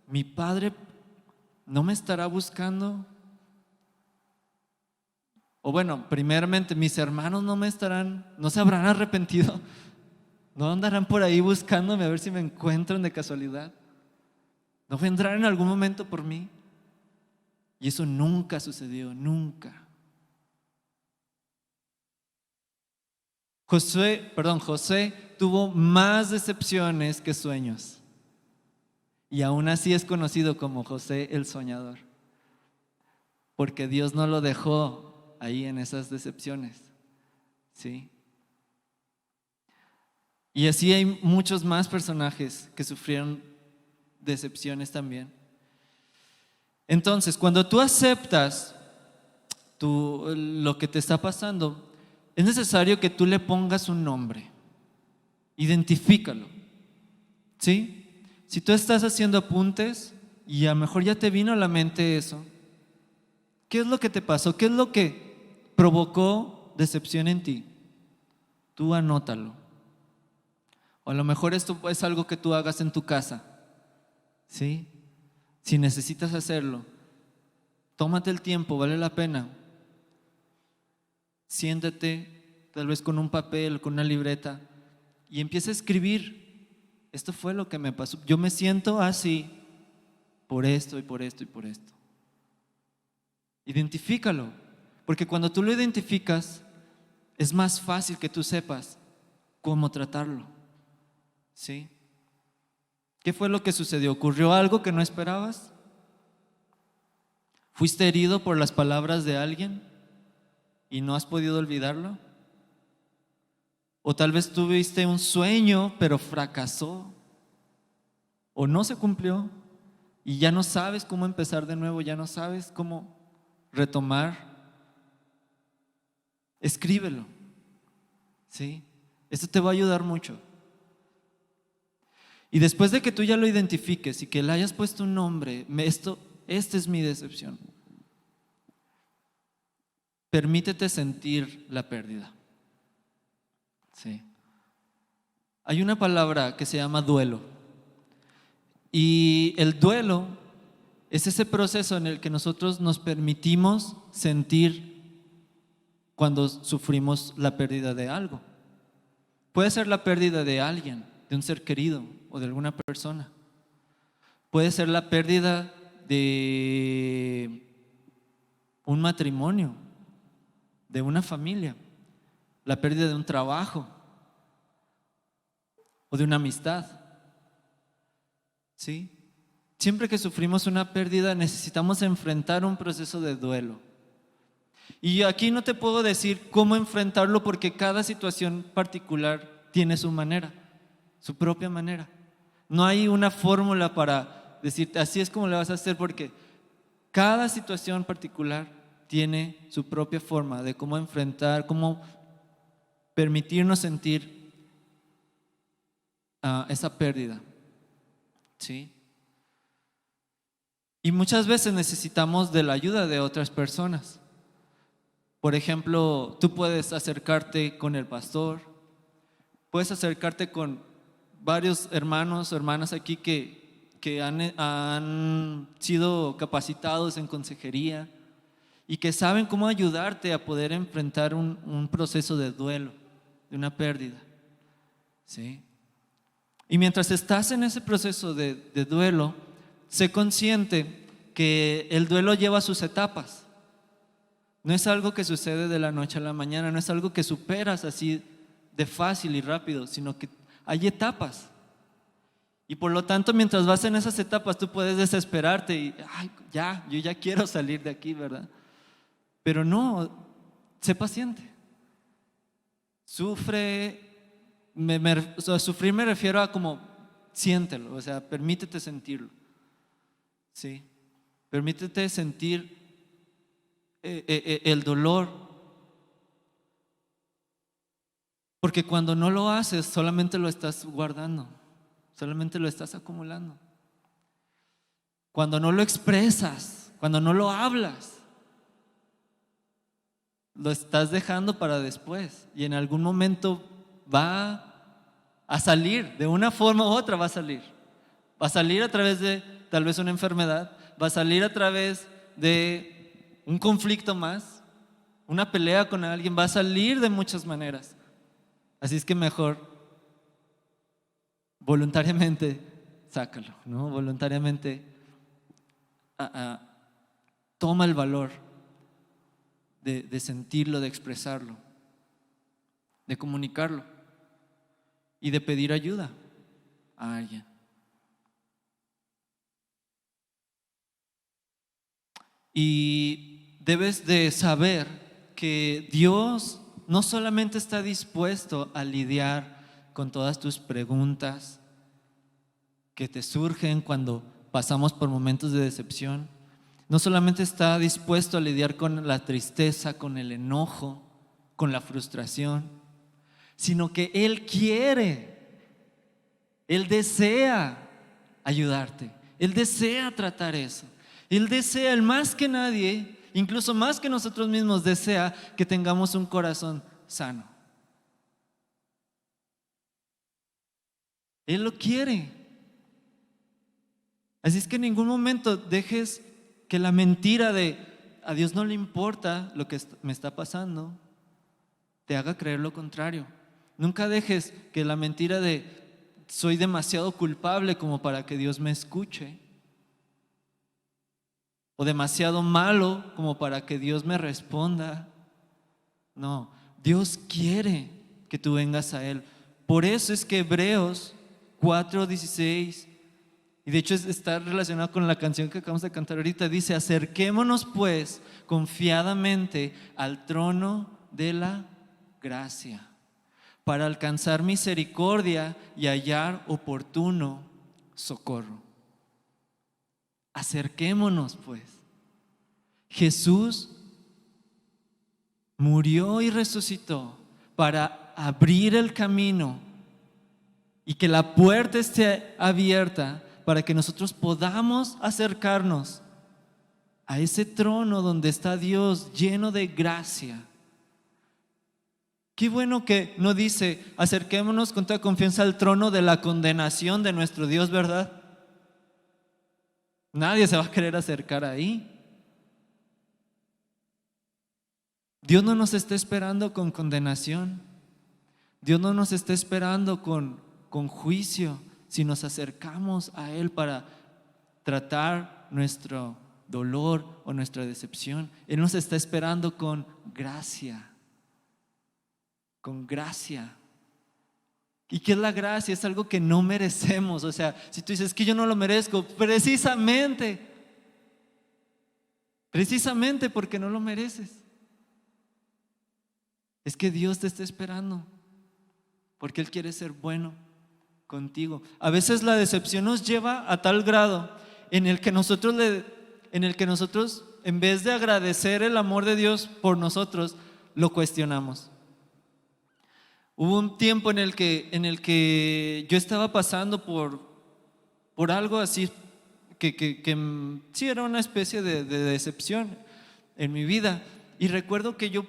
mi padre no me estará buscando? O bueno, primeramente, mis hermanos no se habrán arrepentido, no andarán por ahí buscándome a ver si me encuentran de casualidad, no vendrán en algún momento por mí. Y eso nunca sucedió, nunca. José tuvo más decepciones que sueños, y aún así es conocido como José el soñador, porque Dios no lo dejó ahí en esas decepciones, ¿sí? Y así hay muchos más personajes que sufrieron decepciones también. Entonces, cuando tú aceptas lo que te está pasando, es necesario que tú le pongas un nombre. Identifícalo, ¿sí? Si tú estás haciendo apuntes y a lo mejor ya te vino a la mente eso, ¿qué es lo que te pasó? ¿Qué es lo que provocó decepción en ti? Tú anótalo. O a lo mejor esto es algo que tú hagas en tu casa, ¿sí? Si necesitas hacerlo, tómate el tiempo, vale la pena. Siéntate, tal vez con un papel, con una libreta, y empieza a escribir. Esto fue lo que me pasó. Yo me siento así por esto y por esto y por esto. Identifícalo, porque cuando tú lo identificas, es más fácil que tú sepas cómo tratarlo, ¿sí? ¿Qué fue lo que sucedió? ¿Ocurrió algo que no esperabas? ¿Fuiste herido por las palabras de alguien y no has podido olvidarlo? ¿O tal vez tuviste un sueño pero fracasó o no se cumplió y ya no sabes cómo empezar de nuevo, ya no sabes cómo retomar? Escríbelo, ¿sí? Esto te va a ayudar mucho. Y después de que tú ya lo identifiques y que le hayas puesto un nombre, esta es mi decepción. Permítete sentir la pérdida. Sí. Hay una palabra que se llama duelo. Y el duelo es ese proceso en el que nosotros nos permitimos sentir cuando sufrimos la pérdida de algo. Puede ser la pérdida de alguien, de un ser querido o de alguna persona. Puede ser la pérdida de un matrimonio, de una familia, la pérdida de un trabajo o de una amistad, ¿sí? Siempre que sufrimos una pérdida necesitamos enfrentar un proceso de duelo. Y aquí no te puedo decir cómo enfrentarlo porque cada situación particular tiene su manera, su propia manera. No hay una fórmula para decirte así es como le vas a hacer porque cada situación particular tiene su propia forma de cómo enfrentar, cómo permitirnos sentir esa pérdida, ¿sí? Y muchas veces necesitamos de la ayuda de otras personas. Por ejemplo, tú puedes acercarte con el pastor, puedes acercarte con varios hermanos o hermanas aquí que han sido capacitados en consejería y que saben cómo ayudarte a poder enfrentar un proceso de duelo, de una pérdida, ¿sí? Y mientras estás en ese proceso de duelo, sé consciente que el duelo lleva sus etapas. No es algo que sucede de la noche a la mañana, no es algo que superas así de fácil y rápido, sino que hay etapas. Y por lo tanto, mientras vas en esas etapas, tú puedes desesperarte y, ay, yo ya quiero salir de aquí, ¿verdad? Pero no, sé paciente. Sufrir me refiero a como, siéntelo, o sea, permítete sentirlo, ¿sí? Permítete sentir el dolor, porque cuando no lo haces solamente lo estás guardando, solamente lo estás acumulando. Cuando no lo expresas, cuando no lo hablas, lo estás dejando para después y en algún momento va a salir, de una forma u otra va a salir. Va a salir a través de tal vez una enfermedad, va a salir a través de un conflicto más, una pelea con alguien, va a salir de muchas maneras. Así es que mejor voluntariamente sácalo, ¿no? Voluntariamente toma el valor de sentirlo, de expresarlo, de comunicarlo y de pedir ayuda a alguien. Y debes de saber que Dios no solamente está dispuesto a lidiar con todas tus preguntas que te surgen cuando pasamos por momentos de decepción, no solamente está dispuesto a lidiar con la tristeza, con el enojo, con la frustración, sino que Él quiere, Él desea ayudarte, Él desea tratar eso, Él desea, Él más que nadie, incluso más que nosotros mismos, desea que tengamos un corazón sano. Él lo quiere. Así es que en ningún momento dejes que la mentira de a Dios no le importa lo que me está pasando te haga creer lo contrario. Nunca dejes que la mentira de soy demasiado culpable como para que Dios me escuche, o demasiado malo como para que Dios me responda. No, Dios quiere que tú vengas a Él. Por eso es que Hebreos 4:16, y de hecho está relacionado con la canción que acabamos de cantar ahorita, dice: acerquémonos pues confiadamente al trono de la gracia para alcanzar misericordia y hallar oportuno socorro. Acerquémonos pues. Jesús murió y resucitó para abrir el camino y que la puerta esté abierta para que nosotros podamos acercarnos a ese trono donde está Dios lleno de gracia. Qué bueno que no dice acerquémonos con toda confianza al trono de la condenación de nuestro Dios, ¿verdad? Nadie se va a querer acercar ahí. Dios no nos está esperando con condenación. Dios no nos está esperando con juicio. Si nos acercamos a Él para tratar nuestro dolor o nuestra decepción, Él nos está esperando con gracia. Con gracia. ¿Y qué es la gracia? Es algo que no merecemos. O sea, si tú dices que yo no lo merezco, precisamente porque no lo mereces, es que Dios te está esperando, porque Él quiere ser bueno contigo. A veces la decepción nos lleva a tal grado en el que nosotros en vez de agradecer el amor de Dios por nosotros, lo cuestionamos. Hubo un tiempo en el que yo estaba pasando por algo así que sí era una especie de decepción en mi vida. Y recuerdo que yo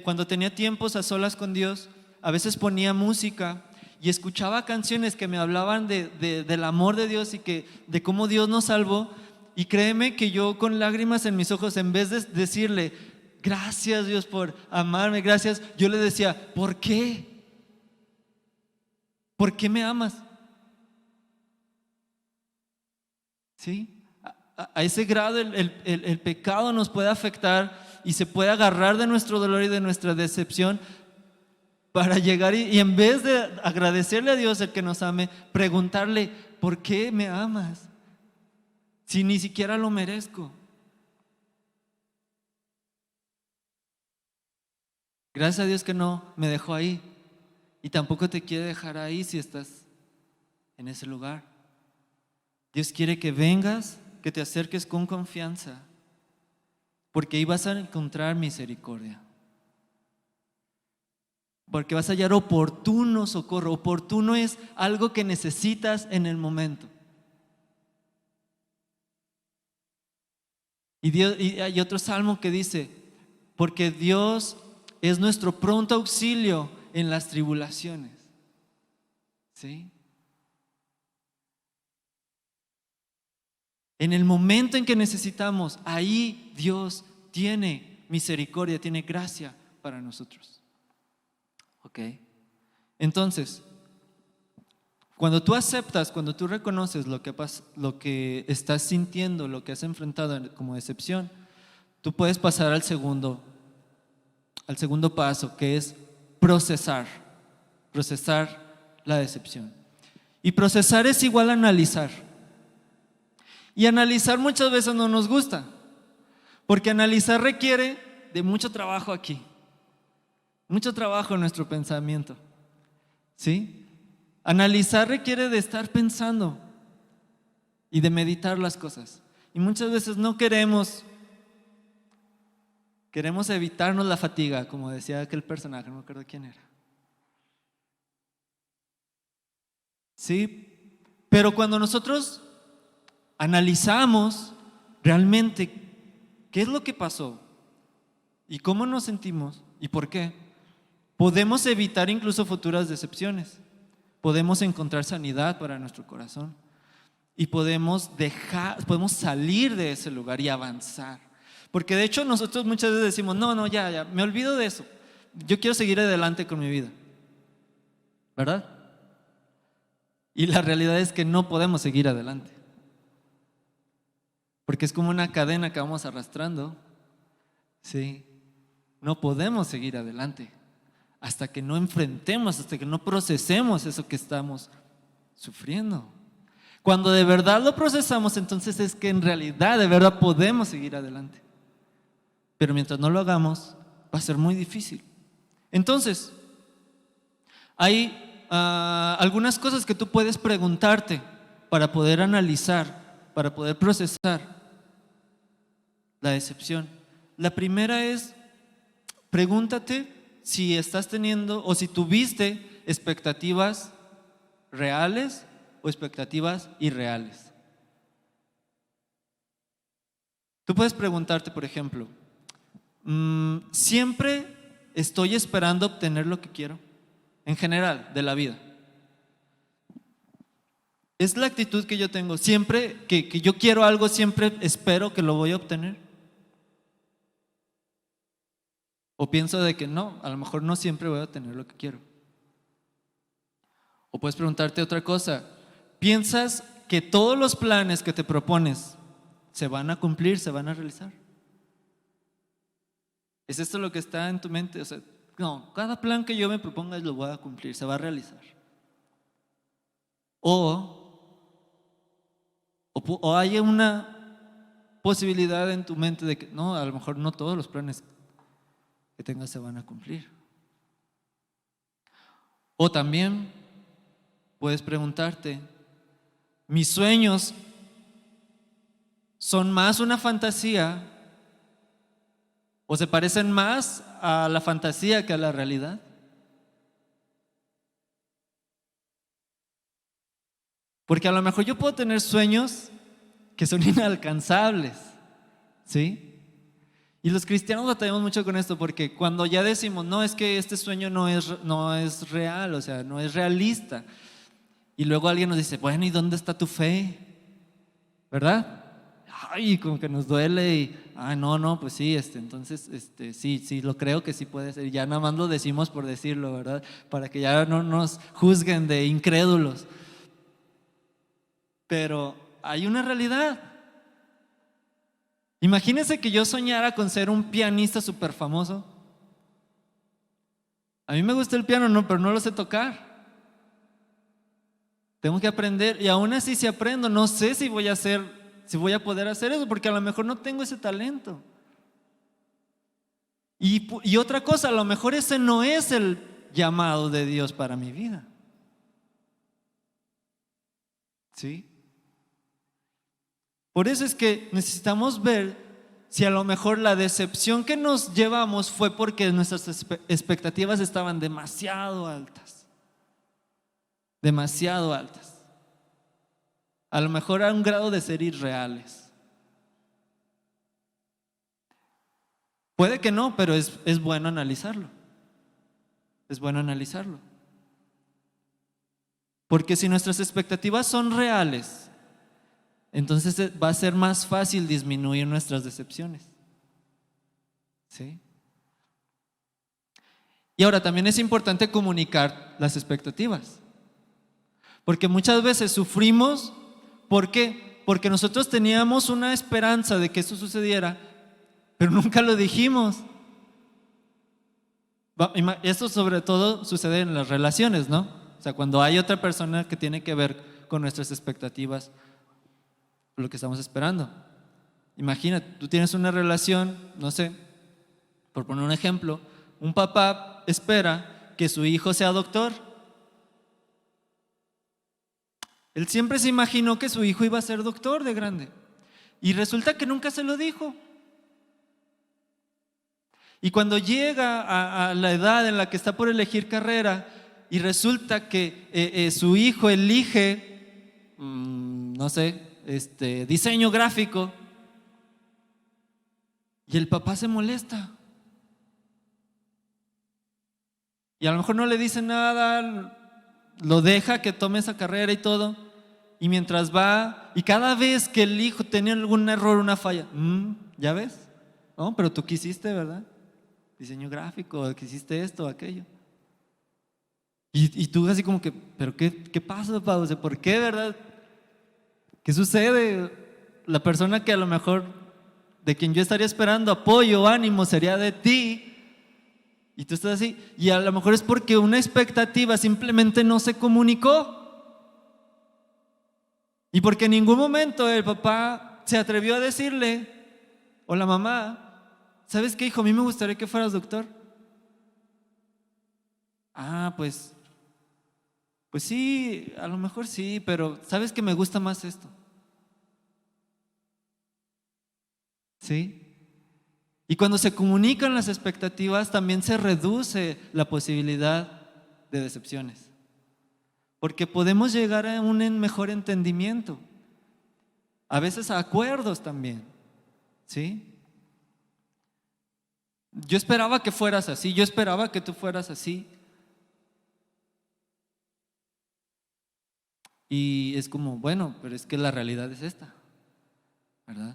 cuando tenía tiempos a solas con Dios, a veces ponía música y escuchaba canciones que me hablaban del amor de Dios y de cómo Dios nos salvó. Y créeme que yo con lágrimas en mis ojos, en vez de decirle gracias Dios por amarme, gracias, yo le decía, ¿por qué? ¿Por qué me amas? ¿Sí? A ese grado el pecado nos puede afectar y se puede agarrar de nuestro dolor y de nuestra decepción para llegar y en vez de agradecerle a Dios el que nos ame, preguntarle, ¿por qué me amas? Si ni siquiera lo merezco. Gracias a Dios que no me dejó ahí y tampoco te quiere dejar ahí si estás en ese lugar. Dios quiere que vengas, que te acerques con confianza, porque ahí vas a encontrar misericordia, porque vas a hallar oportuno socorro. Oportuno es algo que necesitas en el momento. Y hay otro salmo que dice, porque Dios es nuestro pronto auxilio en las tribulaciones. ¿Sí? En el momento en que necesitamos, ahí Dios tiene misericordia, tiene gracia para nosotros. ¿Ok? Entonces, cuando tú aceptas, cuando tú reconoces lo que estás sintiendo, lo que has enfrentado como decepción, tú puedes pasar al segundo paso, que es procesar la decepción. Y procesar es igual a analizar. Y analizar muchas veces no nos gusta, porque analizar requiere de mucho trabajo aquí, mucho trabajo en nuestro pensamiento, ¿sí? Analizar requiere de estar pensando y de meditar las cosas. Y muchas veces no queremos evitarnos la fatiga, como decía aquel personaje, no me acuerdo quién era. ¿Sí? Pero cuando nosotros analizamos realmente qué es lo que pasó y cómo nos sentimos y por qué, podemos evitar incluso futuras decepciones. Podemos encontrar sanidad para nuestro corazón y podemos salir de ese lugar y avanzar. Porque de hecho nosotros muchas veces decimos, no, ya, me olvido de eso. Yo quiero seguir adelante con mi vida. ¿Verdad? Y la realidad es que no podemos seguir adelante. Porque es como una cadena que vamos arrastrando. Sí. No podemos seguir adelante hasta que no enfrentemos, hasta que no procesemos eso que estamos sufriendo. Cuando de verdad lo procesamos, entonces es que en realidad, de verdad podemos seguir adelante. Pero mientras no lo hagamos, va a ser muy difícil. Entonces, hay algunas cosas que tú puedes preguntarte para poder analizar, para poder procesar la decepción. La primera es, pregúntate si estás teniendo o si tuviste expectativas reales o expectativas irreales. Tú puedes preguntarte, por ejemplo, ¿siempre estoy esperando obtener lo que quiero? En general, de la vida. ¿Es la actitud que yo tengo? Siempre que yo quiero algo, siempre espero que lo voy a obtener. O pienso de que no, a lo mejor no siempre voy a obtener lo que quiero. O puedes preguntarte otra cosa. ¿Piensas que todos los planes que te propones se van a cumplir, se van a realizar? ¿Es esto lo que está en tu mente? O sea, no, cada plan que yo me proponga lo voy a cumplir, se va a realizar. O hay una posibilidad en tu mente de que no, a lo mejor no todos los planes que tengas se van a cumplir. O también puedes preguntarte, ¿mis sueños son más una fantasía o se parecen más a la fantasía que a la realidad? Porque a lo mejor yo puedo tener sueños que son inalcanzables, ¿sí? Y los cristianos batallamos mucho con esto porque cuando ya decimos, no, es que este sueño no es real, o sea, no es realista. Y luego alguien nos dice, bueno, ¿y dónde está tu fe? ¿Verdad? Ay, como que nos duele y, no, pues sí, entonces, sí, lo creo que sí puede ser. Ya nada más lo decimos por decirlo, ¿verdad? Para que ya no nos juzguen de incrédulos. Pero hay una realidad. Imagínense que yo soñara con ser un pianista súper famoso. A mí me gusta el piano, no, pero no lo sé tocar. Tengo que aprender y aún así si aprendo, no sé si voy a poder hacer eso porque a lo mejor no tengo ese talento. Y otra cosa, a lo mejor ese no es el llamado de Dios para mi vida. ¿Sí? Por eso es que necesitamos ver si a lo mejor la decepción que nos llevamos fue porque nuestras expectativas estaban demasiado altas. Demasiado altas. A lo mejor a un grado de ser irreales. Puede que no, pero es bueno analizarlo. Es bueno analizarlo. Porque si nuestras expectativas son reales, entonces va a ser más fácil disminuir nuestras decepciones. ¿Sí? Y ahora también es importante comunicar las expectativas. Porque muchas veces sufrimos, ¿por qué? Porque nosotros teníamos una esperanza de que eso sucediera, pero nunca lo dijimos. Esto sobre todo sucede en las relaciones, ¿no? O sea, cuando hay otra persona que tiene que ver con nuestras expectativas, lo que estamos esperando. Imagina, tú tienes una relación, no sé, Por poner un ejemplo, un papá espera que su hijo sea doctor. Él siempre se imaginó que su hijo iba a ser doctor de grande. Y resulta que nunca se lo dijo. Y cuando llega a la edad en la que está por elegir carrera y resulta que su hijo elige, no sé, diseño gráfico, y el papá se molesta. Y a lo mejor no le dice nada, lo deja que tome esa carrera y todo. Y mientras va, y cada vez que el hijo tenía algún error, una falla, ¿ya ves? No, pero tú quisiste, ¿verdad? Diseño gráfico, quisiste esto, aquello. Y tú así como que, ¿pero qué pasa, papá? O sea, ¿por qué, verdad? ¿Qué sucede? La persona que a lo mejor de quien yo estaría esperando apoyo, ánimo, sería de ti. Y tú estás así. Y a lo mejor es porque una expectativa simplemente no se comunicó. Y porque en ningún momento el papá se atrevió a decirle, o la mamá, ¿sabes qué, hijo? A mí me gustaría que fueras doctor. Pues sí, a lo mejor sí, pero ¿sabes que me gusta más esto? ¿Sí? Y cuando se comunican las expectativas, también se reduce la posibilidad de decepciones. Porque podemos llegar a un mejor entendimiento, a veces a acuerdos también, ¿sí? Yo esperaba que fueras así, yo esperaba que tú fueras así. Y es como, bueno, pero es que la realidad es esta, ¿verdad?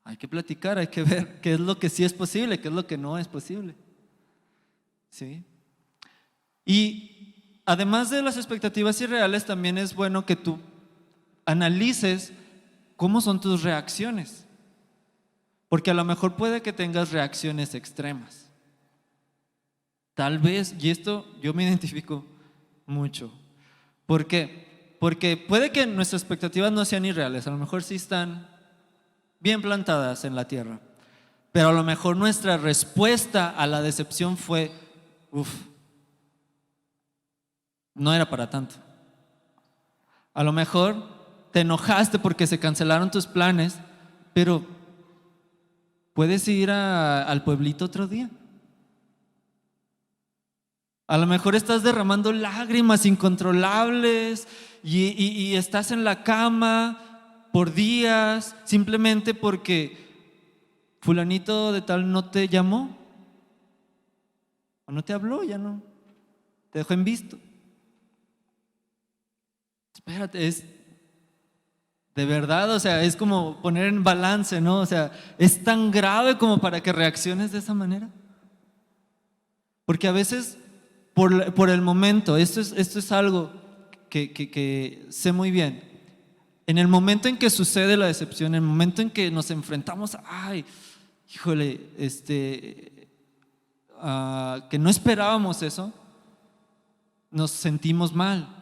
Hay que platicar, hay que ver qué es lo que sí es posible, qué es lo que no es posible, ¿sí? Y además de las expectativas irreales, también es bueno que tú analices cómo son tus reacciones. Porque a lo mejor puede que tengas reacciones extremas. Tal vez, y esto yo me identifico mucho. ¿Por qué? Porque puede que nuestras expectativas no sean irreales, a lo mejor sí están bien plantadas en la tierra. Pero a lo mejor nuestra respuesta a la decepción fue, no era para tanto. A lo mejor te enojaste porque se cancelaron tus planes, pero puedes ir al pueblito otro día. A lo mejor estás derramando lágrimas incontrolables y estás en la cama por días simplemente porque fulanito de tal no te llamó o no te habló, ya no, te dejó en visto. Espérate, es de verdad, o sea, es como poner en balance, ¿no? O sea, es tan grave como para que reacciones de esa manera. Porque a veces, por el momento, esto es algo que sé muy bien. En el momento en que sucede la decepción, en el momento en que nos enfrentamos a, ay, híjole, que no esperábamos eso, nos sentimos mal.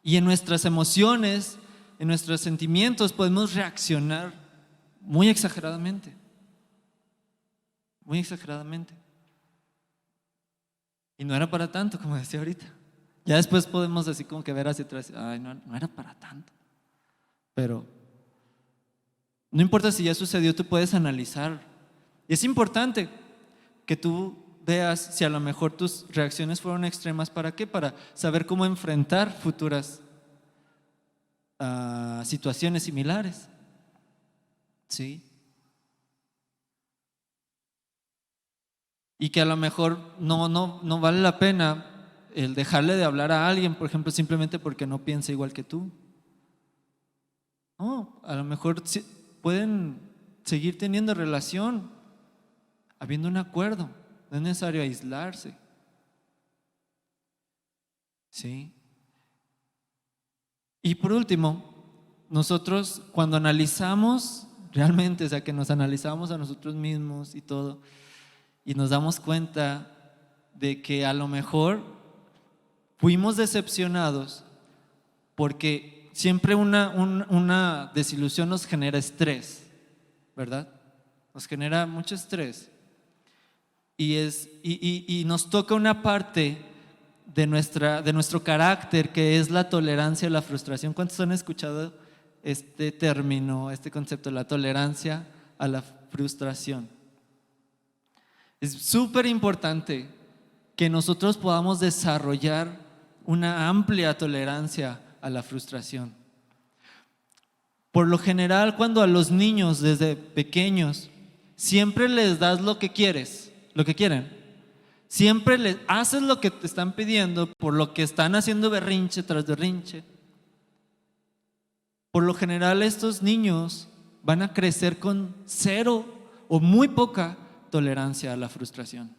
Y en nuestras emociones, en nuestros sentimientos, podemos reaccionar muy exageradamente. Muy exageradamente. Y no era para tanto, como decía ahorita. Ya después podemos así como que ver hacia atrás, ay, no era para tanto. Pero no importa si ya sucedió, tú puedes analizar. Y es importante que tú veas si a lo mejor tus reacciones fueron extremas. ¿Para qué? Para saber cómo enfrentar futuras situaciones similares. ¿Sí? Y que a lo mejor no vale la pena el dejarle de hablar a alguien, por ejemplo, simplemente porque no piensa igual que tú. No, a lo mejor pueden seguir teniendo relación, habiendo un acuerdo. No es necesario aislarse. ¿Sí? Y por último, nosotros cuando analizamos realmente, o sea, que nos analizamos a nosotros mismos y todo, y nos damos cuenta de que a lo mejor fuimos decepcionados porque siempre una desilusión nos genera estrés, ¿verdad? Nos genera mucho estrés. y nos toca una parte de nuestro carácter, que es la tolerancia a la frustración. ¿Cuántos han escuchado este término, este concepto, la tolerancia a la frustración? Es súper importante que nosotros podamos desarrollar una amplia tolerancia a la frustración. Por lo general, cuando a los niños desde pequeños siempre les das lo que quieren, siempre les haces lo que te están pidiendo, por lo que están haciendo berrinche tras berrinche, por lo general estos niños van a crecer con cero o muy poca tolerancia a la frustración,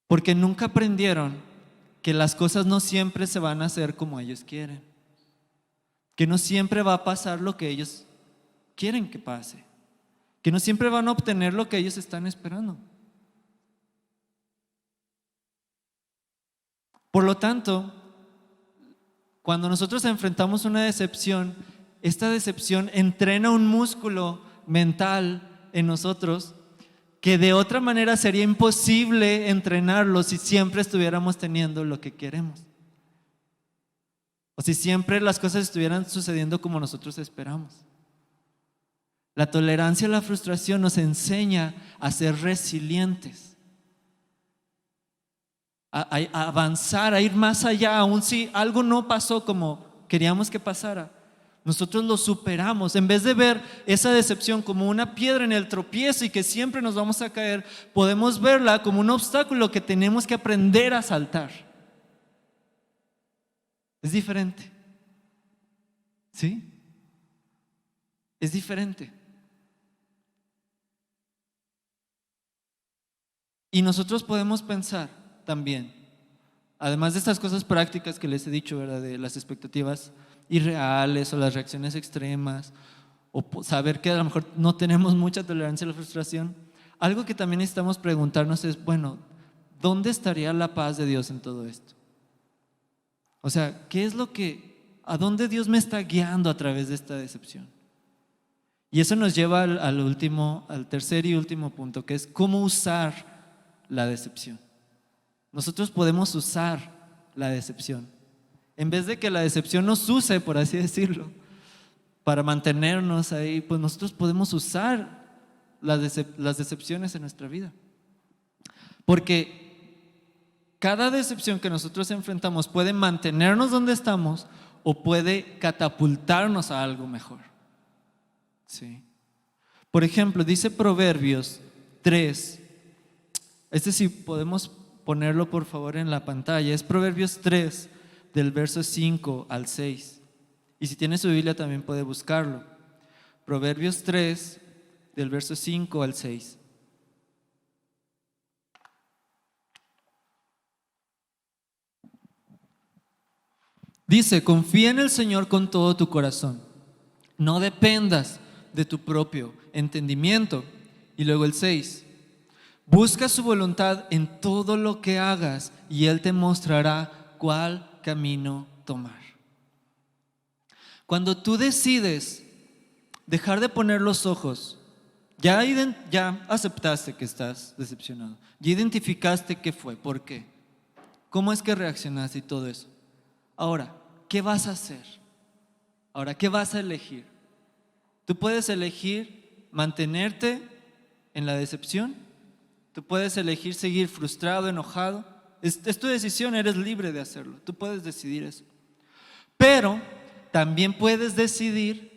porque nunca aprendieron que las cosas no siempre se van a hacer como ellos quieren, que no siempre va a pasar lo que ellos quieren que pase, que no siempre van a obtener lo que ellos están esperando. Por lo tanto, cuando nosotros enfrentamos una decepción, esta decepción entrena un músculo mental en nosotros que de otra manera sería imposible entrenarlo si siempre estuviéramos teniendo lo que queremos, o si siempre las cosas estuvieran sucediendo como nosotros esperamos. La tolerancia a la frustración nos enseña a ser resilientes, a avanzar, a ir más allá, aun si algo no pasó como queríamos que pasara. Nosotros lo superamos. En vez de ver esa decepción como una piedra en el tropiezo y que siempre nos vamos a caer, podemos verla como un obstáculo que tenemos que aprender a saltar. Es diferente. ¿Sí? Es diferente. Y nosotros podemos pensar también, además de estas cosas prácticas que les he dicho, ¿verdad? De las expectativas irreales o las reacciones extremas, o saber que a lo mejor no tenemos mucha tolerancia a la frustración, algo que también necesitamos preguntarnos es, bueno, ¿dónde estaría la paz de Dios en todo esto? O sea, ¿a dónde Dios me está guiando a través de esta decepción? Y eso nos lleva al tercer y último punto, que es cómo usar la decepción. Nosotros podemos usar la decepción. En vez de que la decepción nos use, por así decirlo, para mantenernos ahí, pues nosotros podemos usar las decepciones en nuestra vida. Porque cada decepción que nosotros enfrentamos puede mantenernos donde estamos o puede catapultarnos a algo mejor. Sí. Por ejemplo, dice Proverbios 3. Si podemos ponerlo por favor en la pantalla. Es Proverbios 3, del verso 5 al 6. Y si tiene su Biblia también puede buscarlo. Proverbios 3, del verso 5 al 6. Dice: confía en el Señor con todo tu corazón. No dependas de tu propio entendimiento. Y luego el 6. Busca su voluntad en todo lo que hagas y Él te mostrará cuál camino tomar. Cuando tú decides dejar de poner los ojos, ya aceptaste que estás decepcionado, ya identificaste qué fue, por qué, cómo es que reaccionaste y todo eso. Ahora, ¿qué vas a hacer? Ahora, ¿qué vas a elegir? Tú puedes elegir mantenerte en la decepción. Tú puedes elegir seguir frustrado, enojado. Es tu decisión, eres libre de hacerlo. Tú puedes decidir eso. Pero también puedes decidir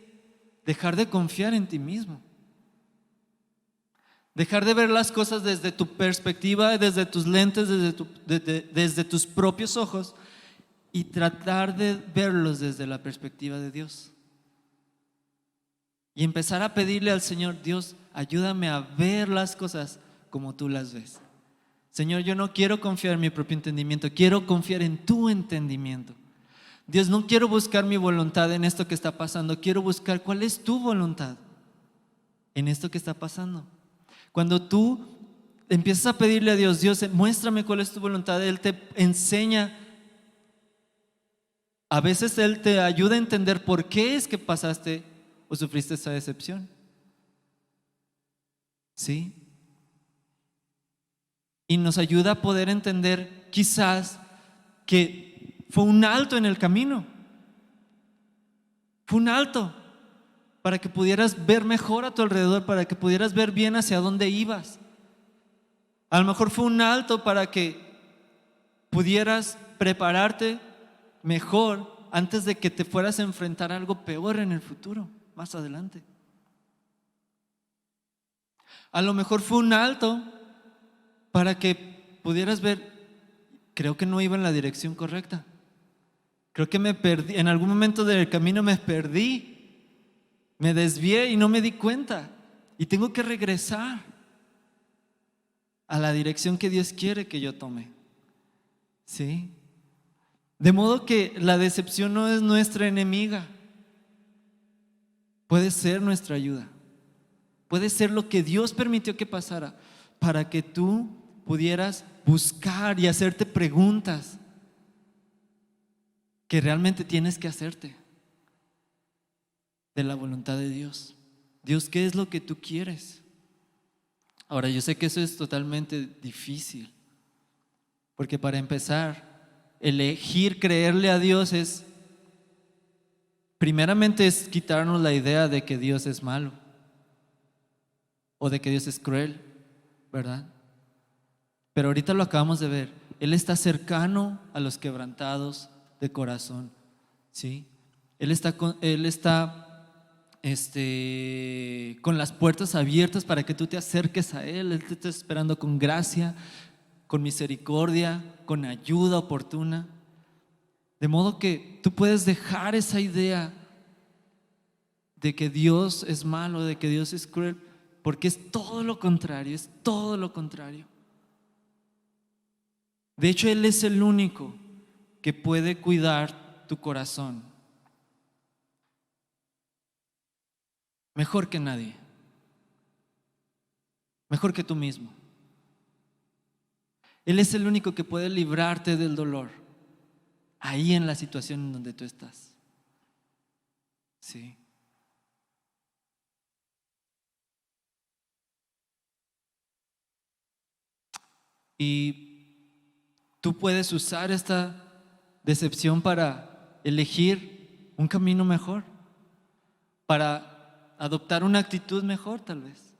dejar de confiar en ti mismo. Dejar de ver las cosas desde tu perspectiva, desde tus lentes, desde tus propios ojos, y tratar de verlos desde la perspectiva de Dios. Y empezar a pedirle al Señor: Dios, ayúdame a ver las cosas como tú las ves. Señor, yo no quiero confiar en mi propio entendimiento, quiero confiar en tu entendimiento. Dios, no quiero buscar mi voluntad en esto que está pasando, quiero buscar cuál es tu voluntad en esto que está pasando. Cuando tú empiezas a pedirle a Dios: Dios, muéstrame cuál es tu voluntad, Él te enseña. A veces Él te ayuda a entender por qué es que pasaste o sufriste esa decepción. ¿Sí? y nos ayuda a poder entender quizás que fue un alto en el camino. Fue un alto para que pudieras ver mejor a tu alrededor, para que pudieras ver bien hacia dónde ibas. A lo mejor fue un alto para que pudieras prepararte mejor antes de que te fueras a enfrentar a algo peor en el futuro, más adelante. A lo mejor fue un alto para que pudieras ver, creo que no iba en la dirección correcta. Creo que me perdí, en algún momento del camino me perdí, me desvié y no me di cuenta. Y tengo que regresar a la dirección que Dios quiere que yo tome. ¿Sí? De modo que la decepción no es nuestra enemiga. Puede ser nuestra ayuda. Puede ser lo que Dios permitió que pasara para que tú pudieras buscar y hacerte preguntas que realmente tienes que hacerte de la voluntad de Dios. Dios, ¿qué es lo que tú quieres? Ahora, yo sé que eso es totalmente difícil, porque para empezar, elegir creerle a Dios primeramente es quitarnos la idea de que Dios es malo o de que Dios es cruel, ¿verdad? Pero ahorita lo acabamos de ver. Él está cercano a los quebrantados de corazón, ¿sí? Él está con las puertas abiertas para que tú te acerques a Él. Él te está esperando con gracia, con misericordia, con ayuda oportuna. De modo que tú puedes dejar esa idea de que Dios es malo, de que Dios es cruel, porque es todo lo contrario, es todo lo contrario. De hecho, Él es el único que puede cuidar tu corazón mejor que nadie, mejor que tú mismo. Él es el único que puede librarte del dolor ahí en la situación en donde tú estás. Sí. Y tú puedes usar esta decepción para elegir un camino mejor, para adoptar una actitud mejor tal vez,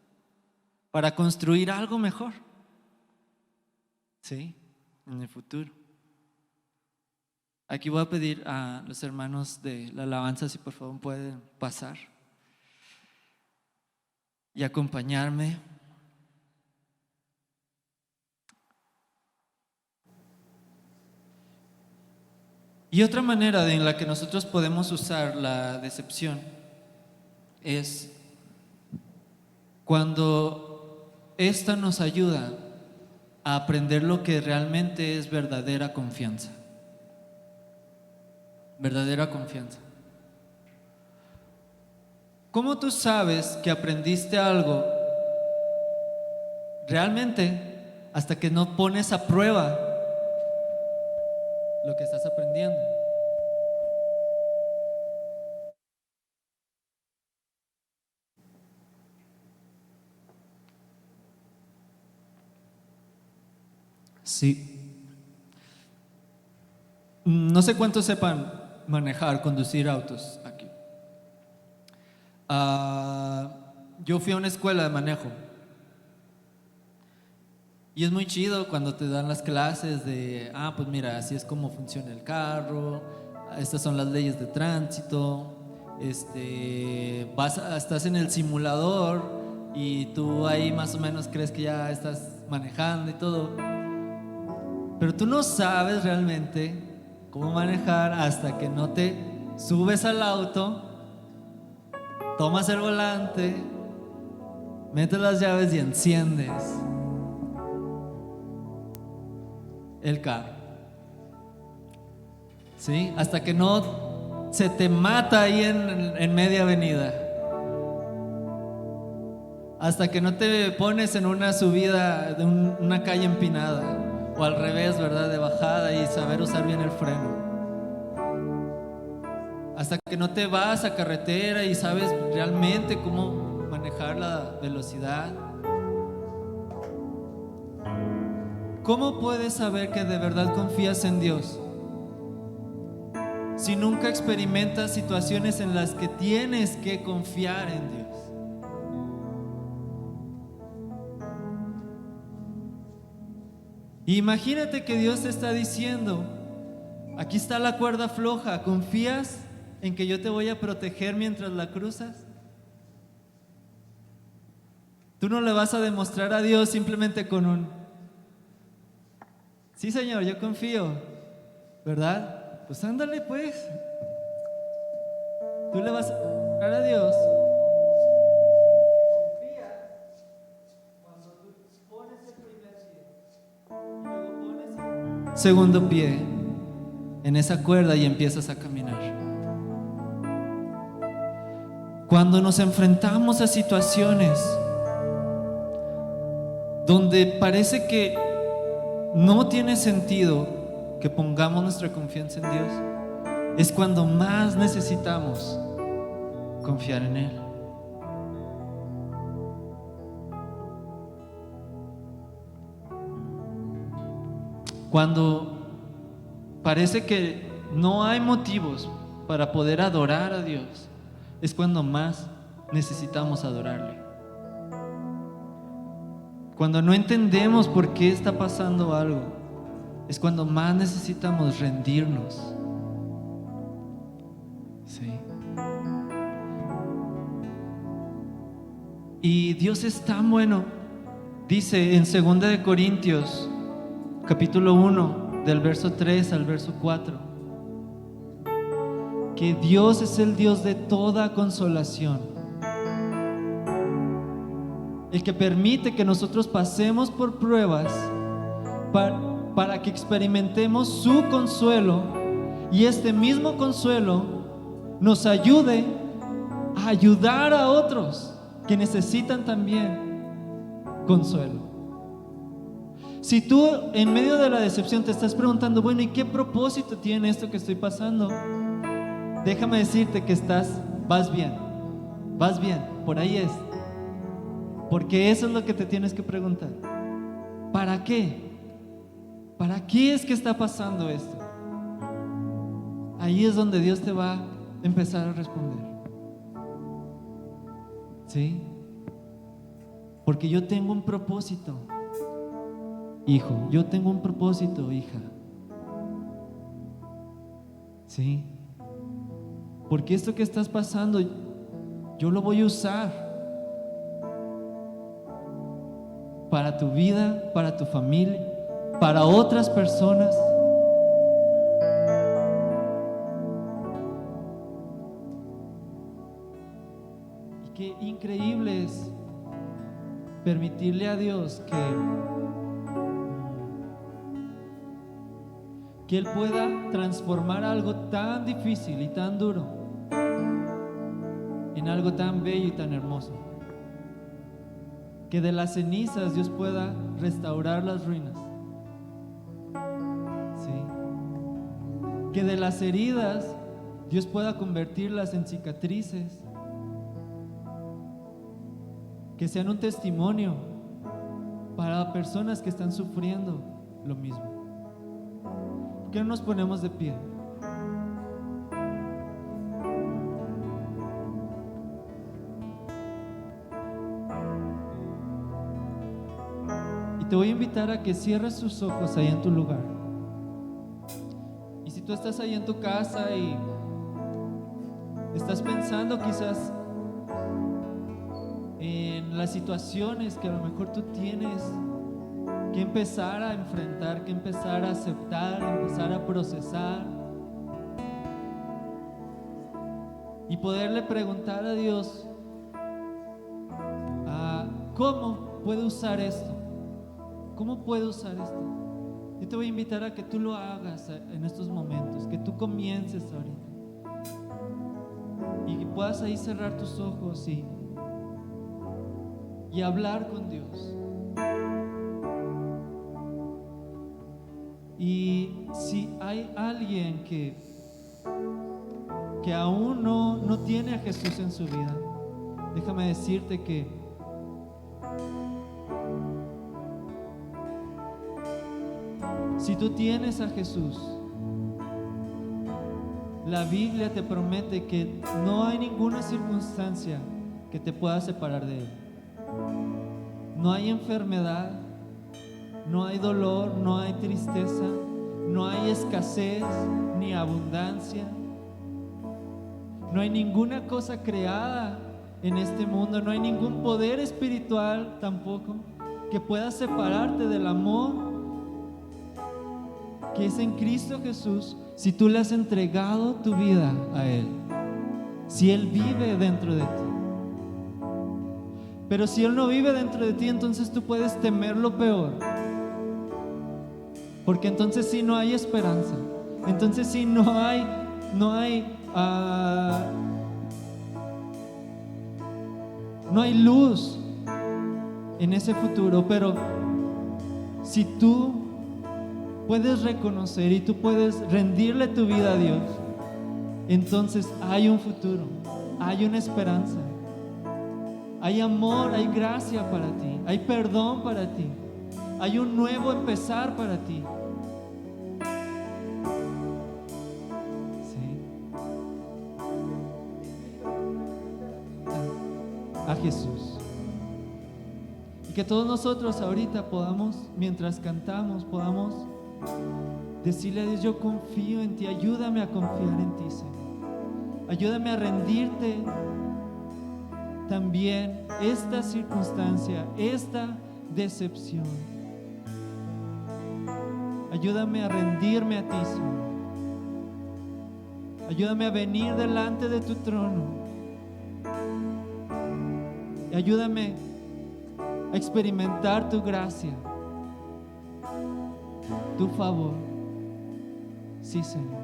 para construir algo mejor, ¿sí? En el futuro. Aquí voy a pedir a los hermanos de la alabanza si por favor pueden pasar y acompañarme. Y otra manera en la que nosotros podemos usar la decepción es cuando esta nos ayuda a aprender lo que realmente es verdadera confianza. Verdadera confianza. ¿Cómo tú sabes que aprendiste algo realmente hasta que no pones a prueba lo que estás aprendiendo? Sí. No sé cuántos sepan manejar, conducir autos aquí. Yo fui a una escuela de manejo y es muy chido cuando te dan las clases de, pues mira, así es como funciona el carro, estas son las leyes de tránsito, estás en el simulador y tú ahí más o menos crees que ya estás manejando y todo, pero tú no sabes realmente cómo manejar hasta que no te subes al auto, tomas el volante, metes las llaves y enciendes el carro. ¿Sí? Hasta que no se te mata ahí en media avenida. Hasta que no te pones en una subida de una calle empinada. O al revés, ¿verdad? De bajada y saber usar bien el freno. Hasta que no te vas a carretera y sabes realmente cómo manejar la velocidad. ¿Cómo puedes saber que de verdad confías en Dios si nunca experimentas situaciones en las que tienes que confiar en Dios? Imagínate que Dios te está diciendo: aquí está la cuerda floja, ¿confías en que yo te voy a proteger mientras la cruzas? Tú no le vas a demostrar a Dios simplemente con un sí, Señor, yo confío, ¿verdad? Pues ándale pues. Tú le vas a demostrar a Dios. Confía cuando tú pones el primer pie y luego pones el segundo pie en esa cuerda y empiezas a caminar. Cuando nos enfrentamos a situaciones donde parece que no tiene sentido que pongamos nuestra confianza en Dios, es cuando más necesitamos confiar en Él. Cuando parece que no hay motivos para poder adorar a Dios, es cuando más necesitamos adorarle. Cuando no entendemos por qué está pasando algo, es cuando más necesitamos rendirnos. Sí. Y Dios es tan bueno. Dice en 2 de Corintios, capítulo 1, del verso 3 al verso 4, que Dios es el Dios de toda consolación, el que permite que nosotros pasemos por pruebas para que experimentemos su consuelo, y este mismo consuelo nos ayude a ayudar a otros que necesitan también consuelo. Si tú en medio de la decepción te estás preguntando, bueno, ¿y qué propósito tiene esto que estoy pasando? Déjame decirte que vas bien, por ahí es. Porque eso es lo que te tienes que preguntar. ¿Para qué? ¿Para qué es que está pasando esto? Ahí es donde Dios te va a empezar a responder. ¿Sí? Porque yo tengo un propósito, hijo. Yo tengo un propósito, hija. ¿Sí? Porque esto que estás pasando, yo lo voy a usar para tu vida, para tu familia, para otras personas. Y qué increíble es permitirle a Dios que Él pueda transformar algo tan difícil y tan duro en algo tan bello y tan hermoso. Que de las cenizas Dios pueda restaurar las ruinas. Sí. Que de las heridas Dios pueda convertirlas en cicatrices. Que sean un testimonio para personas que están sufriendo lo mismo. ¿Por qué no nos ponemos de pie? Y te voy a invitar a que cierres tus ojos ahí en tu lugar. Y si tú estás ahí en tu casa y estás pensando quizás en las situaciones que a lo mejor tú tienes que empezar a enfrentar, que empezar a aceptar, empezar a procesar, y poderle preguntar a Dios, ¿cómo puedo usar esto? ¿Cómo puedo usar esto? Yo te voy a invitar a que tú lo hagas en estos momentos, que tú comiences ahorita y que puedas ahí cerrar tus ojos y hablar con Dios. Y si hay alguien que aún no tiene a Jesús en su vida, déjame decirte que Si tú tienes a Jesús, la Biblia te promete que no hay ninguna circunstancia que te pueda separar de Él. No hay enfermedad, no hay dolor, no hay tristeza, no hay escasez ni abundancia. No hay ninguna cosa creada en este mundo, no hay ningún poder espiritual tampoco que pueda separarte del amor que es en Cristo Jesús, si tú le has entregado tu vida a Él, si Él vive dentro de ti. Pero si Él no vive dentro de ti, entonces tú puedes temer lo peor, porque entonces sí no hay esperanza, entonces sí no hay luz en ese futuro. Pero si tú puedes reconocer y tú puedes rendirle tu vida a Dios, entonces hay un futuro, hay una esperanza, hay amor, hay gracia para ti, hay perdón para ti, hay un nuevo empezar para ti. Sí. A Jesús. Y que todos nosotros ahorita podamos, mientras cantamos, podamos decirle a Dios: yo confío en ti, ayúdame a confiar en ti, Señor. Ayúdame a rendirte también esta circunstancia, esta decepción. Ayúdame a rendirme a ti, Señor. Ayúdame a venir delante de tu trono. Y ayúdame a experimentar tu gracia, tu favor. Sí, Señor.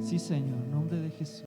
Sí, Señor, en nombre de Jesús.